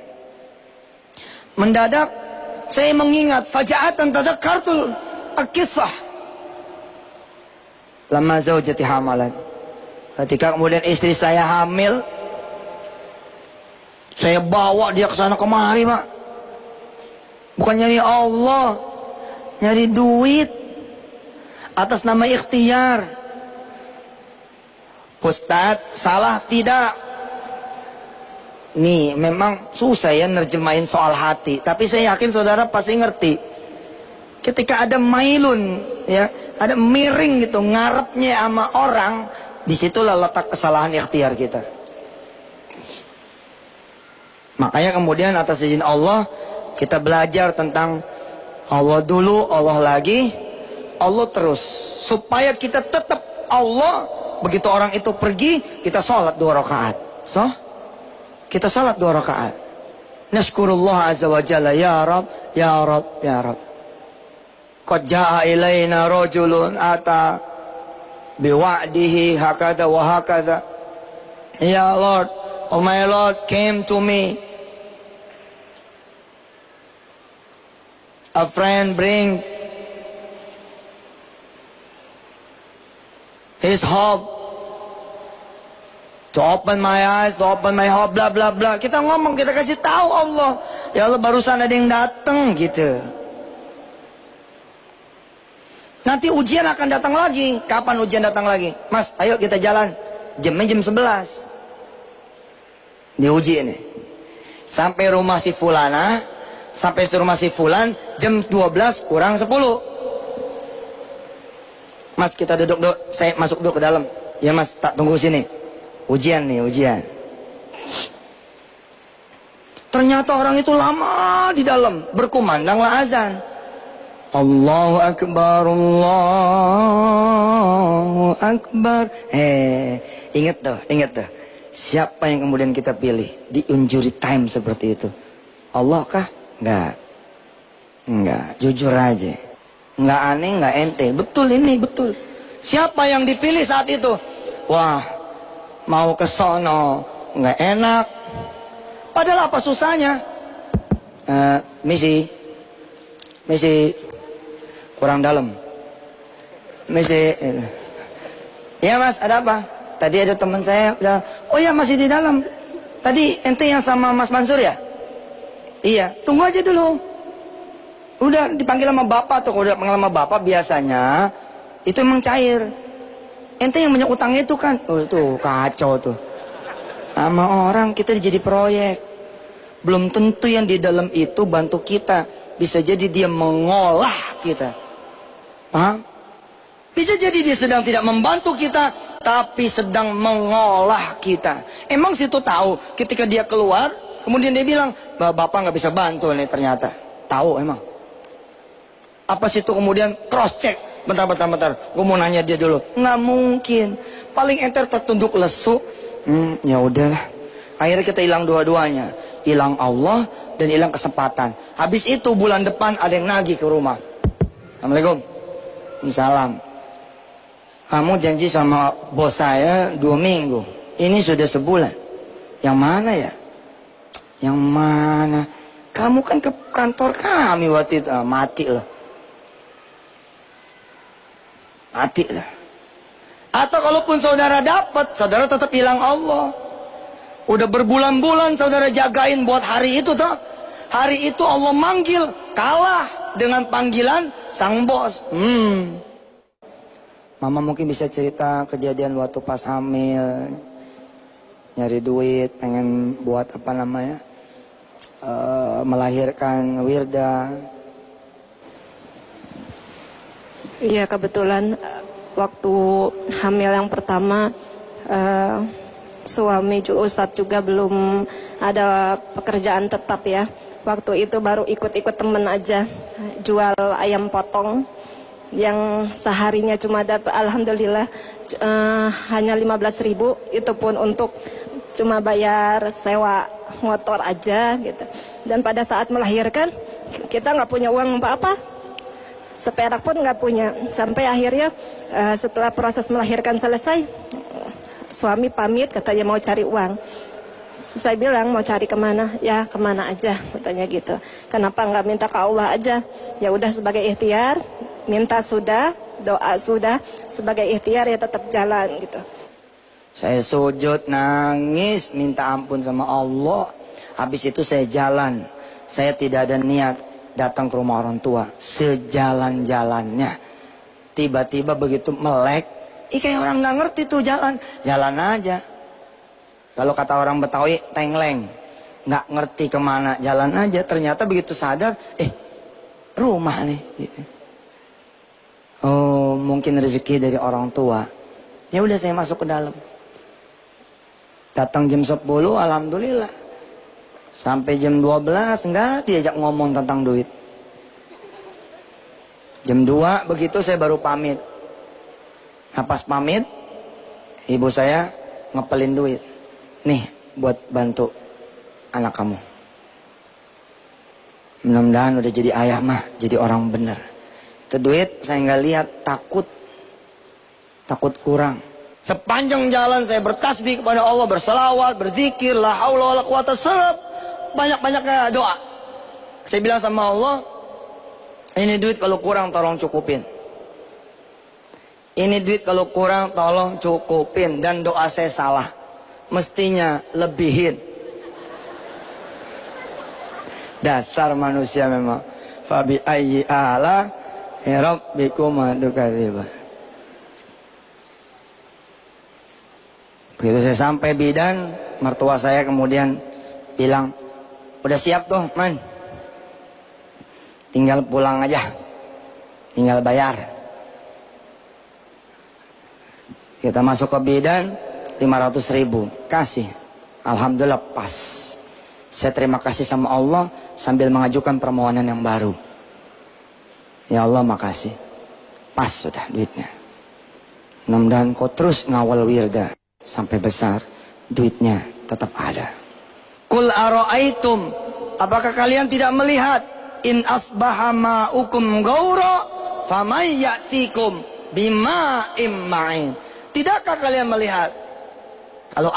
Mendadak saya mengingat, faja'atan tadakkartul akisah. Lama zaujati hamalan. Ketika kemudian istri saya hamil, saya bawa dia ke sana kemari, Pak. Bukan nyari Allah, nyari duit atas nama ikhtiar. Ustadz, salah tidak? Nih, memang susah ya nerjemahin soal hati, tapi saya yakin saudara pasti ngerti. Ketika ada mailun, ya, ada miring gitu, ngarepnya sama orang, disitulah letak kesalahan ikhtiar kita. Makanya kemudian atas izin Allah, kita belajar tentang Allah dulu, Allah lagi, Allah terus. Supaya kita tetap Allah, begitu orang itu pergi, kita sholat 2 rakaat. Kita sholat 2 rakaat. Nashkurullah azza wa jalla, ya Rab, ya Rab, ya Rab. Qad ja'a ilayna rajulun ata biwa'dihi hakada wa hakada. Ya Lord, oh my Lord came to me. A friend brings his hope to open my eyes, to open my hope, bla bla bla. Kita ngomong, kita kasih tahu Allah. Ya Allah, barusan ada yang datang gitu. Nanti ujian akan datang lagi. Kapan ujian datang lagi? Mas, ayo kita jalan. Jamnya jam 11. Diuji ini. Sampai rumah si fulana, sampai rumah si fulan jam 12 kurang 10. Mas, kita duduk, saya masuk dulu ke dalam. Ya Mas, tak tunggu sini. Ujian nih, ujian. Ternyata orang itu lama di dalam, berkumandanglah azan. Allahu Akbar, Allahu Akbar. Ingat tuh. Siapa yang kemudian kita pilih di injury time seperti itu? Allah kah? Enggak. Jujur aja. Enggak aneh, enggak ente. Betul ini, betul. Siapa yang dipilih saat itu? Wah, mau ke sono, enggak enak. Padahal apa susahnya? Misi. Kurang dalam. Misi. Ya Mas, ada apa? Tadi ada teman saya bilang, oh ya masih di dalam. Tadi ente yang sama Mas Mansur ya? Iya, tunggu aja dulu. Udah dipanggil sama bapak tuh, udah panggil sama bapak biasanya itu emang cair. Ente yang banyak utangnya itu kan, oh itu kacau tuh. Sama orang kita jadi proyek. Belum tentu yang di dalam itu bantu kita. Bisa jadi dia mengolah kita. Paham? Bisa jadi dia sedang tidak membantu kita, tapi sedang mengolah kita. Emang situ tahu ketika dia keluar, kemudian dia bilang, bapak nggak bisa bantu nih ternyata. Tahu emang. Apa situ kemudian cross check, bentar, gue mau nanya dia dulu. Nggak mungkin. Paling enter tertunduk lesu. Ya udahlah. Akhirnya kita hilang dua-duanya. Hilang Allah dan hilang kesempatan. Habis itu bulan depan ada yang nagih ke rumah. Assalamualaikum. Salam. Kamu janji sama bos saya 2 minggu. Ini sudah sebulan. Yang mana ya? Yang mana? Kamu kan ke kantor kami waktu itu. Mati loh. Mati lah. Atau kalaupun saudara dapat, saudara tetap hilang Allah. Udah berbulan-bulan saudara jagain buat hari itu toh. Hari itu Allah manggil, kalah dengan panggilan sang bos. Mama mungkin bisa cerita kejadian waktu pas hamil, nyari duit, pengen buat apa namanya, melahirkan Wirda. Iya, kebetulan waktu hamil yang pertama suami Ustadz juga belum ada pekerjaan tetap ya. Waktu itu baru ikut-ikut temen aja jual ayam potong yang seharinya cuma dapat alhamdulillah hanya 15.000, itu pun untuk cuma bayar sewa motor aja gitu. Dan pada saat melahirkan kita nggak punya uang apa-apa, seperak pun nggak punya. Sampai akhirnya setelah proses melahirkan selesai, suami pamit katanya mau cari uang. Saya bilang mau cari kemana? Ya kemana aja katanya gitu. Kenapa nggak minta ke Allah aja? Ya udah sebagai ikhtiar, minta sudah, doa sudah, sebagai ikhtiar ya tetap jalan gitu. Saya sujud nangis minta ampun sama Allah. Habis itu saya jalan. Saya tidak ada niat datang ke rumah orang tua. Sejalan-jalannya tiba-tiba begitu melek, kayak orang nggak ngerti tuh jalan. Jalan aja. Kalau kata orang Betawi, tengleng. Nggak ngerti kemana, jalan aja. Ternyata begitu sadar, rumah nih. Gitu. Oh, mungkin rezeki dari orang tua. Ya udah saya masuk ke dalam. Datang jam 10, alhamdulillah. Sampai jam 12, nggak diajak ngomong tentang duit. Jam 2, begitu saya baru pamit. Nah pas pamit, ibu saya ngepelin duit. Nih, buat bantu anak kamu. Mudah-mudahan udah jadi ayah mah, jadi orang bener. Itu duit saya nggak lihat, takut kurang. Sepanjang jalan saya bertasbih kepada Allah, berselawat, berzikir, la haula wala quwata, serap banyak-banyaknya doa. Saya bilang sama Allah, ini duit kalau kurang tolong cukupin. Ini duit kalau kurang tolong cukupin. Dan doa saya salah, mestinya lebihin. Dasar manusia memang. Fabi ayyi ala rabbikuma tukadziban. Begitu saya sampai bidan, mertua saya kemudian bilang, udah siap tuh man, tinggal pulang aja, tinggal bayar. Kita masuk ke bidan, 500.000 kasih. Alhamdulillah pas. Saya terima kasih sama Allah sambil mengajukan permohonan yang baru. Ya Allah makasih, pas sudah duitnya. Mudah-mudahan kau terus ngawal Wirda sampai besar, duitnya tetap ada. Kul aro'aitum, apakah kalian tidak melihat, in asbaha ma'ukum gaura famay ya'tikum bima'im ma'in. Tidakkah kalian melihat, kalau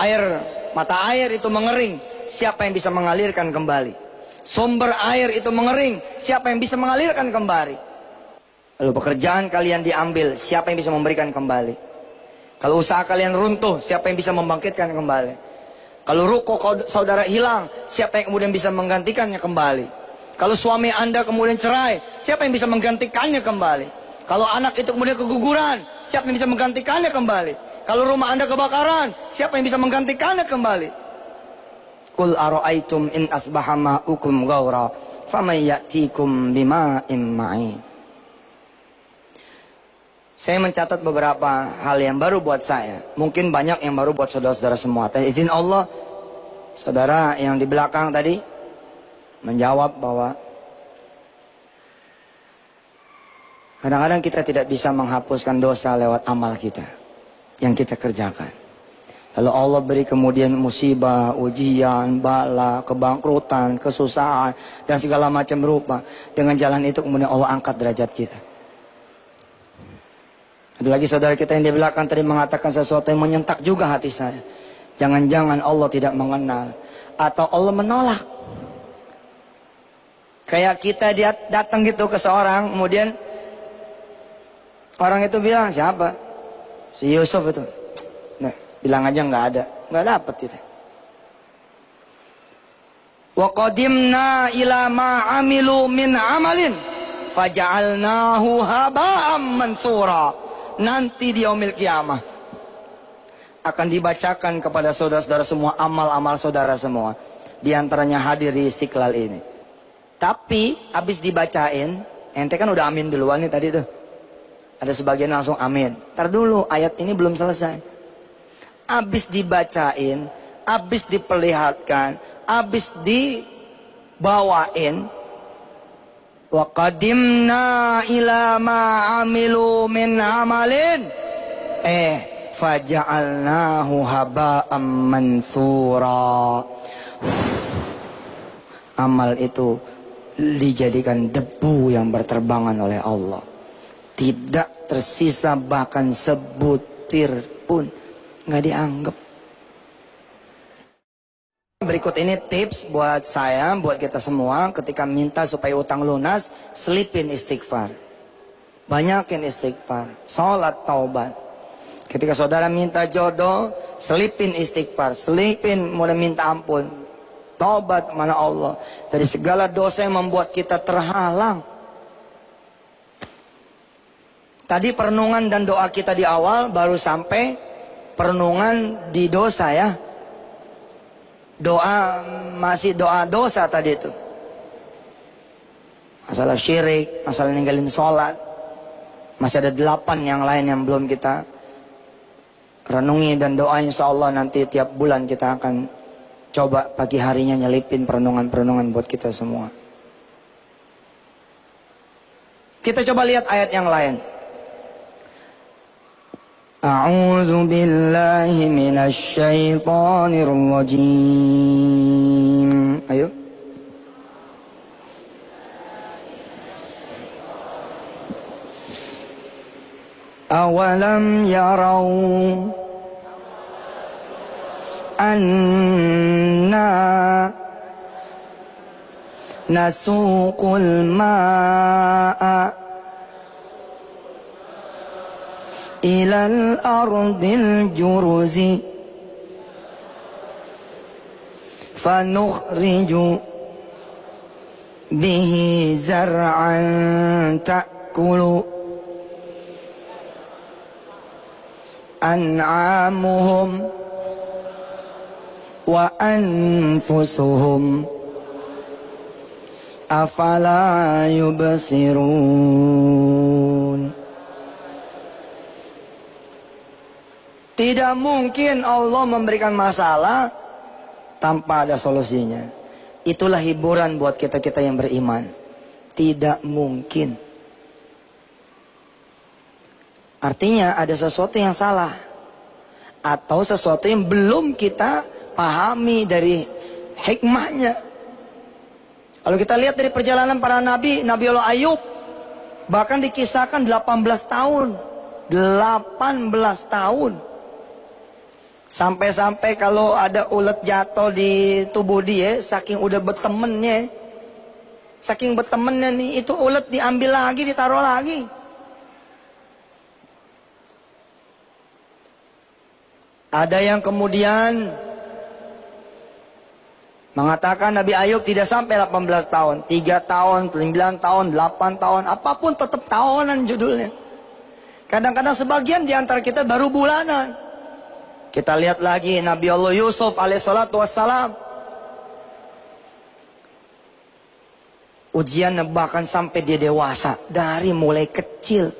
mata air itu mengering, siapa yang bisa mengalirkan kembali? Sumber air itu mengering, siapa yang bisa mengalirkan kembali? Lalu pekerjaan kalian diambil, siapa yang bisa memberikan kembali? Kalau usaha kalian runtuh, siapa yang bisa membangkitkan kembali? Kalau ruko saudara hilang, siapa yang kemudian bisa menggantikannya kembali? Kalau suami Anda kemudian cerai, siapa yang bisa menggantikannya kembali? Kalau anak itu kemudian keguguran, siapa yang bisa menggantikannya kembali? Kalau rumah Anda kebakaran, siapa yang bisa menggantikannya kembali? Qul aro'aitum in asbaha ma'ukum gaura famay ya'tikum bima'im ma'in. Saya mencatat beberapa hal yang baru buat saya. Mungkin banyak yang baru buat saudara-saudara semua. Atas izin Allah, saudara yang di belakang tadi menjawab bahwa kadang-kadang kita tidak bisa menghapuskan dosa lewat amal kita yang kita kerjakan. Lalu Allah beri kemudian musibah, ujian, bala, kebangkrutan, kesusahan, dan segala macam rupa. Dengan jalan itu kemudian Allah angkat derajat kita. Ada lagi saudara kita yang di belakang tadi mengatakan sesuatu yang menyentak juga hati saya. Jangan-jangan Allah tidak mengenal. Atau Allah menolak. Kayak kita datang gitu ke seorang, kemudian orang itu bilang, siapa? Si Yusuf itu. Nah, bilang aja nggak ada. Nggak dapat kita. Wa qadimna ila ma amilu min amalin faja'alnahu haba'am mansura. Nanti di yaumil kiamah akan dibacakan kepada saudara-saudara semua amal-amal saudara semua. Di antaranya hadir di Istiqlal ini. Tapi habis dibacain, ente kan udah amin duluan nih tadi tuh. Ada sebagian langsung amin. Ntar dulu, ayat ini belum selesai. Habis dibacain, habis diperlihatkan, habis dibawain, wa qadimna ila ma amilu min amalin faja'alnahu haba'am mansura. Amal itu dijadikan debu yang berterbangan oleh Allah. Tidak tersisa bahkan sebutir pun, nggak dianggap. Berikut ini tips buat saya, buat kita semua ketika minta supaya utang lunas, selipin istighfar. Banyakin istighfar, sholat taubat. Ketika saudara minta jodoh, selipin istighfar, selipin mulai minta ampun. Taubat mana Allah dari segala dosa yang membuat kita terhalang. Tadi perenungan dan doa kita di awal baru sampai perenungan di dosa ya. Doa masih doa dosa tadi itu. Masalah syirik, masalah ninggalin sholat. Masih ada 8 yang lain yang belum kita renungi dan doa insya Allah nanti tiap bulan kita akan coba pagi harinya nyelipin perenungan-perenungan buat kita semua. Kita coba lihat ayat yang lain. A'udzu billahi minasy syaithanir rajim. Ayo. Awalam yarau anna nasuqul ma'a ilal ardil juruzi fanukhriju bihi zar'an ta'kulu an'amuhum wa anfusuhum afala yubsirun. Tidak mungkin Allah memberikan masalah tanpa ada solusinya. Itulah hiburan buat kita-kita yang beriman. Tidak mungkin. Artinya ada sesuatu yang salah. Atau sesuatu yang belum kita pahami dari hikmahnya. Kalau kita lihat dari perjalanan para nabi, Nabi Allah Ayub bahkan dikisahkan 18 tahun. 18 tahun. Sampai-sampai kalau ada ulet jatuh di tubuh dia, saking udah bertemennya, saking bertemennya nih, itu ulet diambil lagi, ditaruh lagi. Ada yang kemudian mengatakan Nabi Ayub tidak sampai 18 tahun, 3 tahun, 9 tahun, 8 tahun, apapun tetap tahunan judulnya. Kadang-kadang sebagian di antara kita baru bulanan. Kita lihat lagi Nabi Allah Yusuf alaihissalatu wassalam. Ujian bahkan sampai dia dewasa. Dari mulai kecil.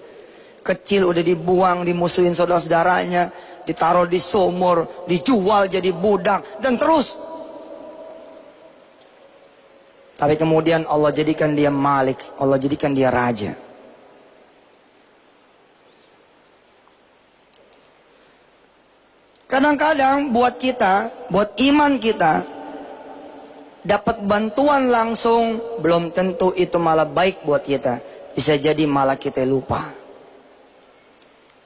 Kecil udah dibuang, dimusuhin saudara-saudaranya, ditaruh di sumur, dijual jadi budak, dan terus. Tapi kemudian Allah jadikan dia malik, Allah jadikan dia raja. Kadang-kadang buat kita, buat iman kita, dapat bantuan langsung, belum tentu itu malah baik buat kita. Bisa jadi malah kita lupa.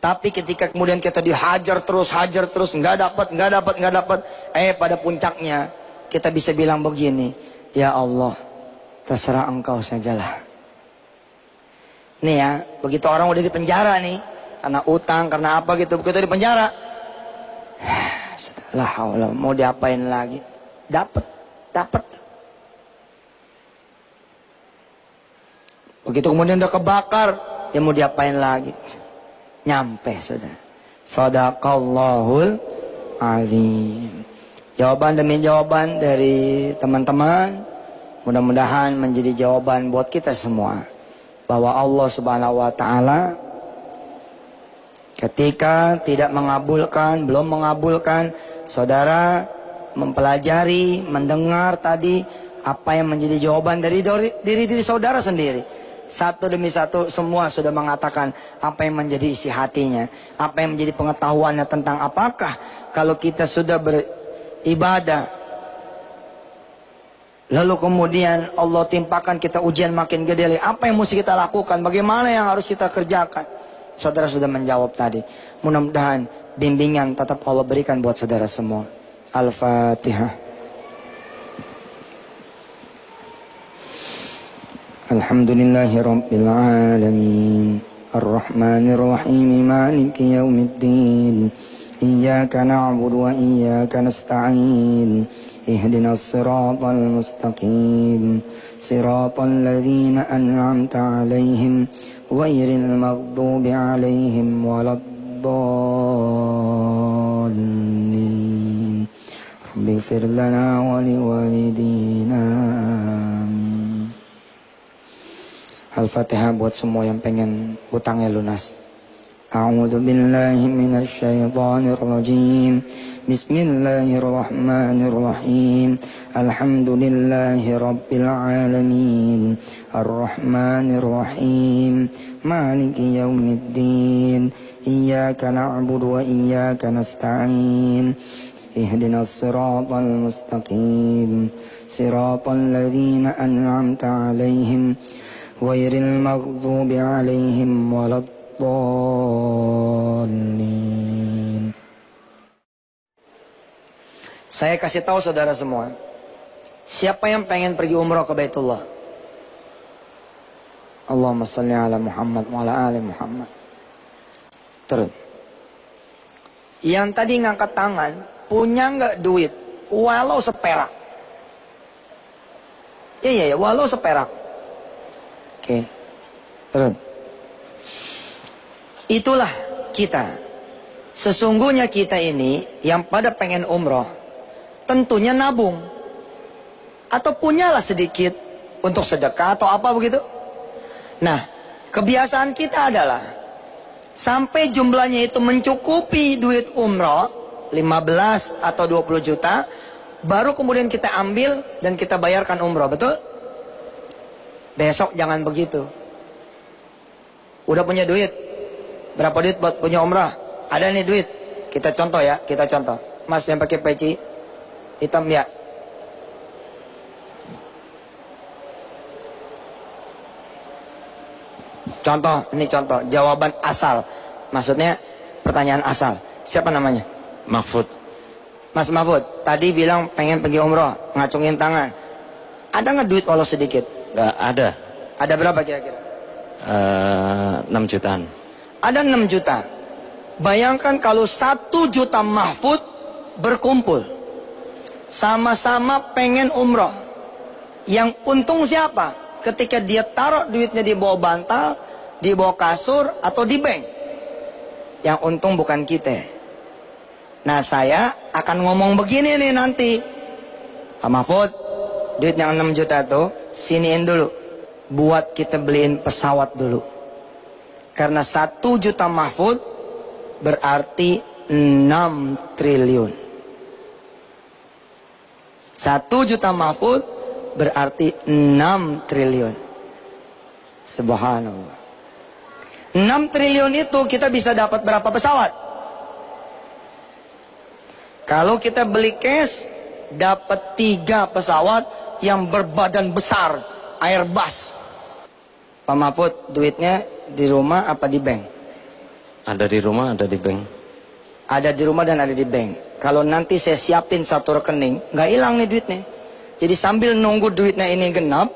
Tapi ketika kemudian kita dihajar terus, nggak dapat, pada puncaknya kita bisa bilang begini, ya Allah, terserah engkau sajalah. Nih ya, begitu orang udah di penjara nih, karena utang, karena apa gitu, begitu di penjara, lah Allah, mau diapain lagi? Dapat. Begitu kemudian udah kebakar, ya mau diapain lagi? Nyampe sudah. Shadaqallahul azim. Jawaban demi jawaban dari teman-teman, mudah-mudahan menjadi jawaban buat kita semua, bahwa Allah Subhanahu wa taala ketika tidak mengabulkan, belum mengabulkan, saudara mempelajari, mendengar tadi apa yang menjadi jawaban dari diri saudara sendiri. Satu demi satu semua sudah mengatakan apa yang menjadi isi hatinya, apa yang menjadi pengetahuannya tentang apakah kalau kita sudah beribadah, lalu kemudian Allah timpakan kita ujian makin gede, apa yang mesti kita lakukan, bagaimana yang harus kita kerjakan. Saudara sudah menjawab tadi. Mudah-mudahan bimbingan tetap Allah berikan buat saudara semua. Al-Fatihah. Alhamdulillahi Rabbil Alamin, Ar-Rahmanir Rahim, Maliki Yawmiddin, Iyyaka na'budu wa iyyaka nasta'in, Ihdinas siratal mustaqim, Siratal ladzina an'amta 'alaihim, ghairil maghdubi 'alaihim waladdallin. Rabbighfir lana wa liwalidina. Al-Fatihah buat semua yang pengen hutangnya lunas. A'udzu billahi minasy syaithanir rajim. Bismillahirrahmanirrahim. Alhamdulillahi rabbil alamin. Ar-Rahmanir Rahim. Maliki yaumiddin. Iyyaka na'budu wa iyyaka nasta'in. Ihdinas siratal mustaqim. Siratal ladzina an'amta 'alaihim, ghairil maghdubi 'alaihim waladdallin. Saya kasih tahu saudara semua, siapa yang pengen pergi umrah ke Baitullah? Allahumma shalli ala Muhammad wa ala ali Muhammad. Terus, yang tadi ngangkat tangan, punya nggak duit? Walau seperak. Iya, walau seperak. Oke. Terus. Itulah kita. Sesungguhnya kita ini yang pada pengen umroh, tentunya nabung. Atau punyalah sedikit untuk sedekah atau apa begitu. Nah, kebiasaan kita adalah sampai jumlahnya itu mencukupi duit umroh 15 atau 20 juta, baru kemudian kita ambil dan kita bayarkan umroh, betul? Besok jangan begitu. Udah punya duit, berapa duit buat punya umrah? Ada nih duit, kita contoh ya, kita contoh. Mas yang pakai peci hitam ya. Contoh, ini contoh, jawaban asal. Maksudnya pertanyaan asal. Siapa namanya? Mahfud. Mas Mahfud, tadi bilang pengen pergi umroh, ngacungin tangan. Ada nggak duit walau sedikit? Ada. Ada berapa kira-kira? 6 jutaan. Ada 6 juta. Bayangkan kalau 1 juta Mahfud berkumpul. Sama-sama pengen umroh. Yang untung siapa? Ketika dia taruh duitnya di bawah bantal, di bawah kasur, atau di bank. Yang untung bukan kita. Nah, saya akan ngomong begini nih nanti. Pak Mahfud, duit yang 6 juta tuh siniin dulu, buat kita beliin pesawat dulu. Karena 1 juta mahfud berarti 6 triliun. 1 juta mahfud berarti 6 triliun. Subhanallah. 6 triliun itu kita bisa dapat berapa pesawat? Kalau kita beli cash, dapat 3 pesawat yang berbadan besar, Airbus. Pak Mahfud, duitnya di rumah apa di bank? Ada di rumah, ada di bank. Ada di rumah dan ada di bank. Kalau nanti saya siapin 1 rekening, nggak hilang nih duitnya. Jadi sambil nunggu duitnya ini genap,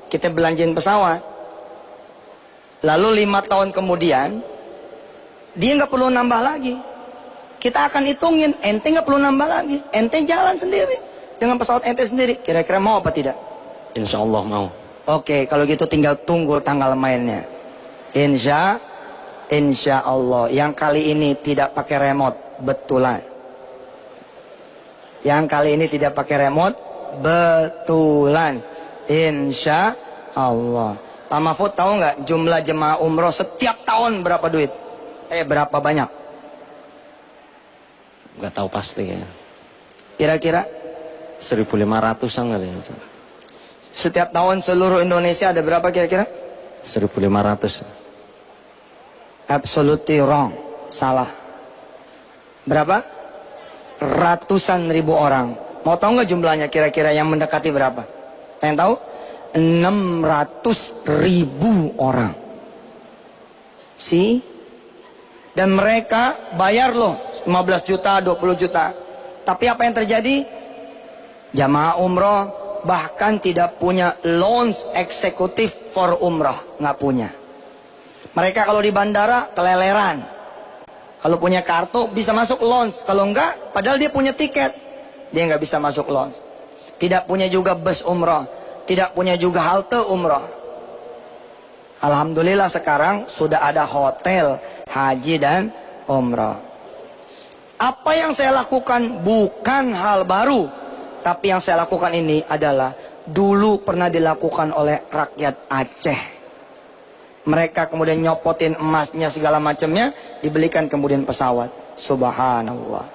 kita belanjain pesawat. Lalu 5 tahun kemudian, dia nggak perlu nambah lagi. Kita akan hitungin, ente nggak perlu nambah lagi. Ente jalan sendiri dengan pesawat ente sendiri. Kira-kira mau apa tidak? Insya Allah mau. Oke, kalau gitu tinggal tunggu tanggal mainnya. Insya Allah. Yang kali ini tidak pakai remote, betulan. Yang kali ini tidak pakai remote, betulan. Insya Allah. Pak Mahfud tahu nggak jumlah jemaah umroh setiap tahun berapa duit? Berapa banyak? Nggak tahu pasti ya. Kira-kira? 1.500-an kali ya. Setiap tahun seluruh Indonesia ada berapa kira-kira? 1.500. Absolutely wrong. Salah. Berapa? Ratusan ribu orang. Mau tahu nggak jumlahnya kira-kira yang mendekati berapa? Pengen tahu? 600.000 orang. Dan mereka bayar loh 15 juta, 20 juta. Tapi apa yang terjadi? Jamaah umroh bahkan tidak punya loans eksekutif for umrah, nggak punya. Mereka kalau di bandara keleleran. Kalau punya kartu bisa masuk loans, kalau enggak, padahal dia punya tiket, dia nggak bisa masuk loans. Tidak punya juga bus umrah, tidak punya juga halte umrah. Alhamdulillah sekarang sudah ada hotel haji dan umrah. Apa yang saya lakukan bukan hal baru. Tapi yang saya lakukan ini adalah dulu pernah dilakukan oleh rakyat Aceh. Mereka kemudian nyopotin emasnya segala macamnya, dibelikan kemudian pesawat. Subhanallah.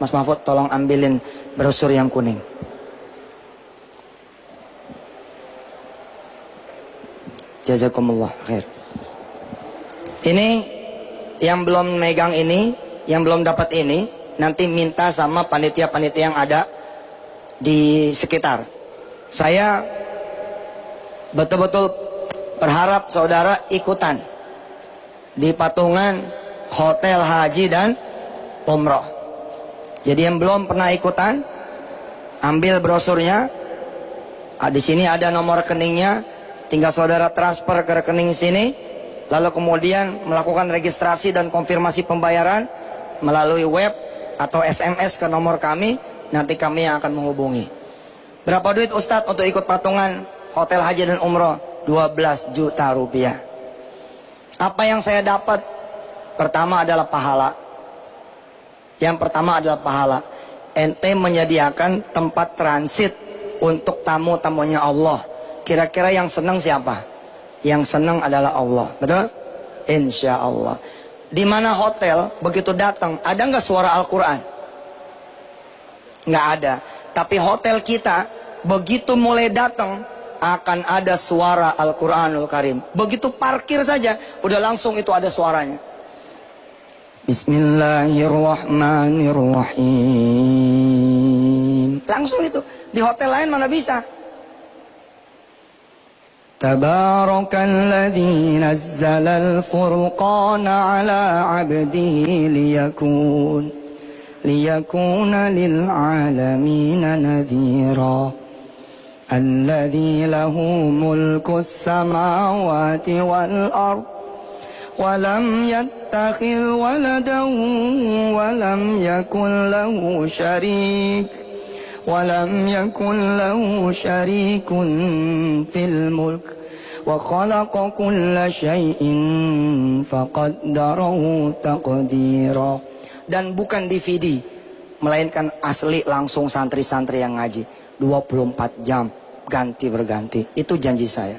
Mas Mahfud tolong ambilin brosur yang kuning. Jazakumullah khair. Ini yang belum megang ini, yang belum dapat ini, nanti minta sama panitia-panitia yang ada di sekitar. Saya betul-betul berharap saudara ikutan di patungan hotel haji dan umroh. Jadi yang belum pernah ikutan, ambil brosurnya. Di sini ada nomor rekeningnya, tinggal saudara transfer ke rekening sini, lalu kemudian melakukan registrasi dan konfirmasi pembayaran melalui web atau SMS ke nomor kami. Nanti kami yang akan menghubungi. Berapa duit Ustadz untuk ikut patungan hotel haji dan umroh? 12 juta rupiah. Apa yang saya dapat? Pertama adalah pahala. Yang pertama adalah pahala. Ente menyediakan tempat transit untuk tamu-tamunya Allah. Kira-kira yang senang siapa? Yang senang adalah Allah. Betul? Insya Allah. Di mana hotel begitu datang, ada nggak suara Al-Quran? Nggak ada. Tapi hotel kita begitu mulai datang akan ada suara Al-Quranul Karim. Begitu parkir saja udah langsung itu ada suaranya. Bismillahirrahmanirrahim. Langsung itu. Di hotel lain mana bisa? Tabarakalladzi nazzalal furqana ala 'abdihi ليكون للعالمين نذيرا الذي له ملك السماوات والأرض ولم يتخذ ولدا ولم يكن له شريك في الملك وخلق كل شيء فقدره تقديرا. Dan bukan DVD, melainkan asli langsung santri-santri yang ngaji. 24 jam, ganti berganti. Itu janji saya.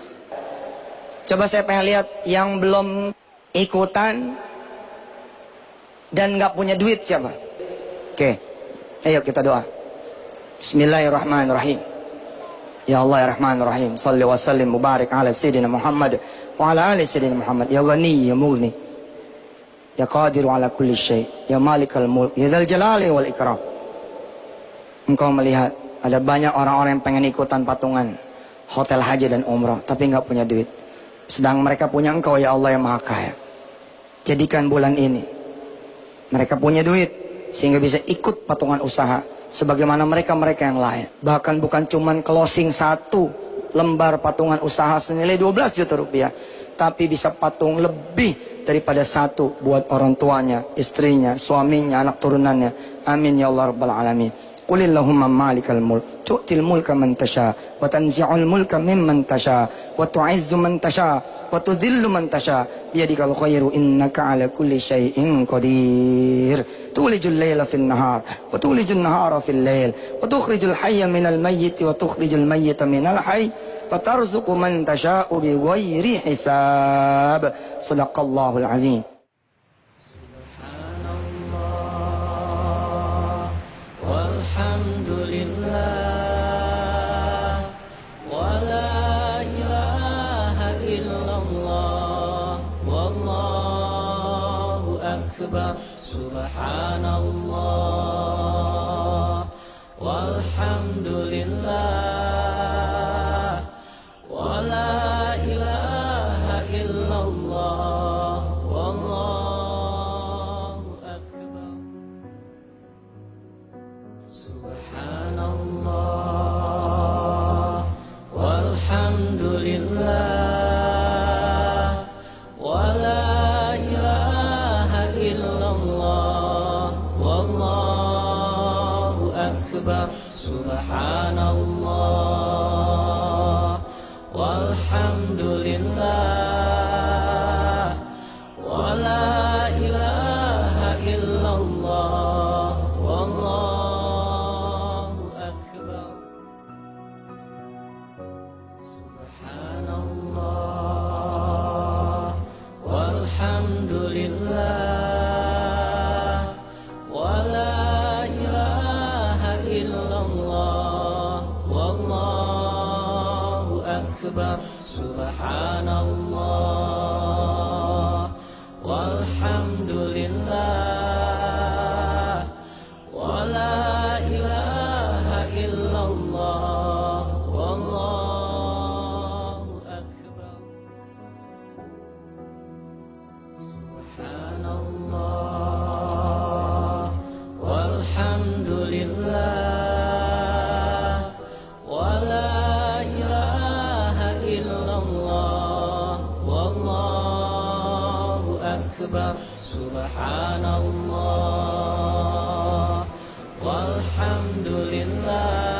Coba saya pengen lihat yang belum ikutan, dan nggak punya duit siapa? Oke, ayo kita doa. Bismillahirrahmanirrahim. Ya Allah ya Rahman Rahim, salli wa sallim mubarak ala Sayyidina Muhammad wa ala ali Sayyidina Muhammad. Ya Ghani ya Mughni, ya Qadiru ala kulli syai', ya Malikal Mulk, ya Dzal Jalali wal Ikram. Engkau melihat ada banyak orang-orang yang pengen ikutan patungan hotel haji dan umrah, tapi nggak punya duit. Sedang mereka punya Engkau ya Allah yang Maha Kaya. Jadikan bulan ini mereka punya duit sehingga bisa ikut patungan usaha sebagaimana mereka-mereka yang lain. Bahkan bukan cuman closing satu lembar patungan usaha senilai 12 juta rupiah, tapi bisa patung lebih daripada satu buat orang tuanya, istrinya, suaminya, anak turunannya. Amin ya Allah rabbal alamin. Qulillahumma malikal mulk tu'til mulka man tasha wa tanzi'ul mulka mimman tasha wa tu'izzu man tasha wa tudhillu man tasha biyadikal khairu innaka ala kulli syai'in qadir. Tulijul laila fil nahar wa tulijul nahara fil lail wa tukhrijul hayya minal mayyit wa tukhrijul mayyita minal hayy wa tarzuqu man tasha'u bighairi hisab. Shadaqallahul azim. Alhamdulillah, wa la ilaha illallah, wallahu akbar, subhanallah, walhamdulillah, wa la ilaha illallah, wallahu akbar. Subhanallah, walhamdulillah, wa la ilaha illallah, wallahu akbar. Subhanallah, walhamdulillah, wa la ilaha illallah, wallahu akbar. Subhanallah, walhamdulillah, wa la ilaha illallah, wallahu akbar. Subhanallah, walhamdulillah, wa la ilaha illallah, wallahu akbar. Subhanallah, walhamdulillah, wa la ilaha illallah, wallahu akbar. Subhanallah, walhamdulillah.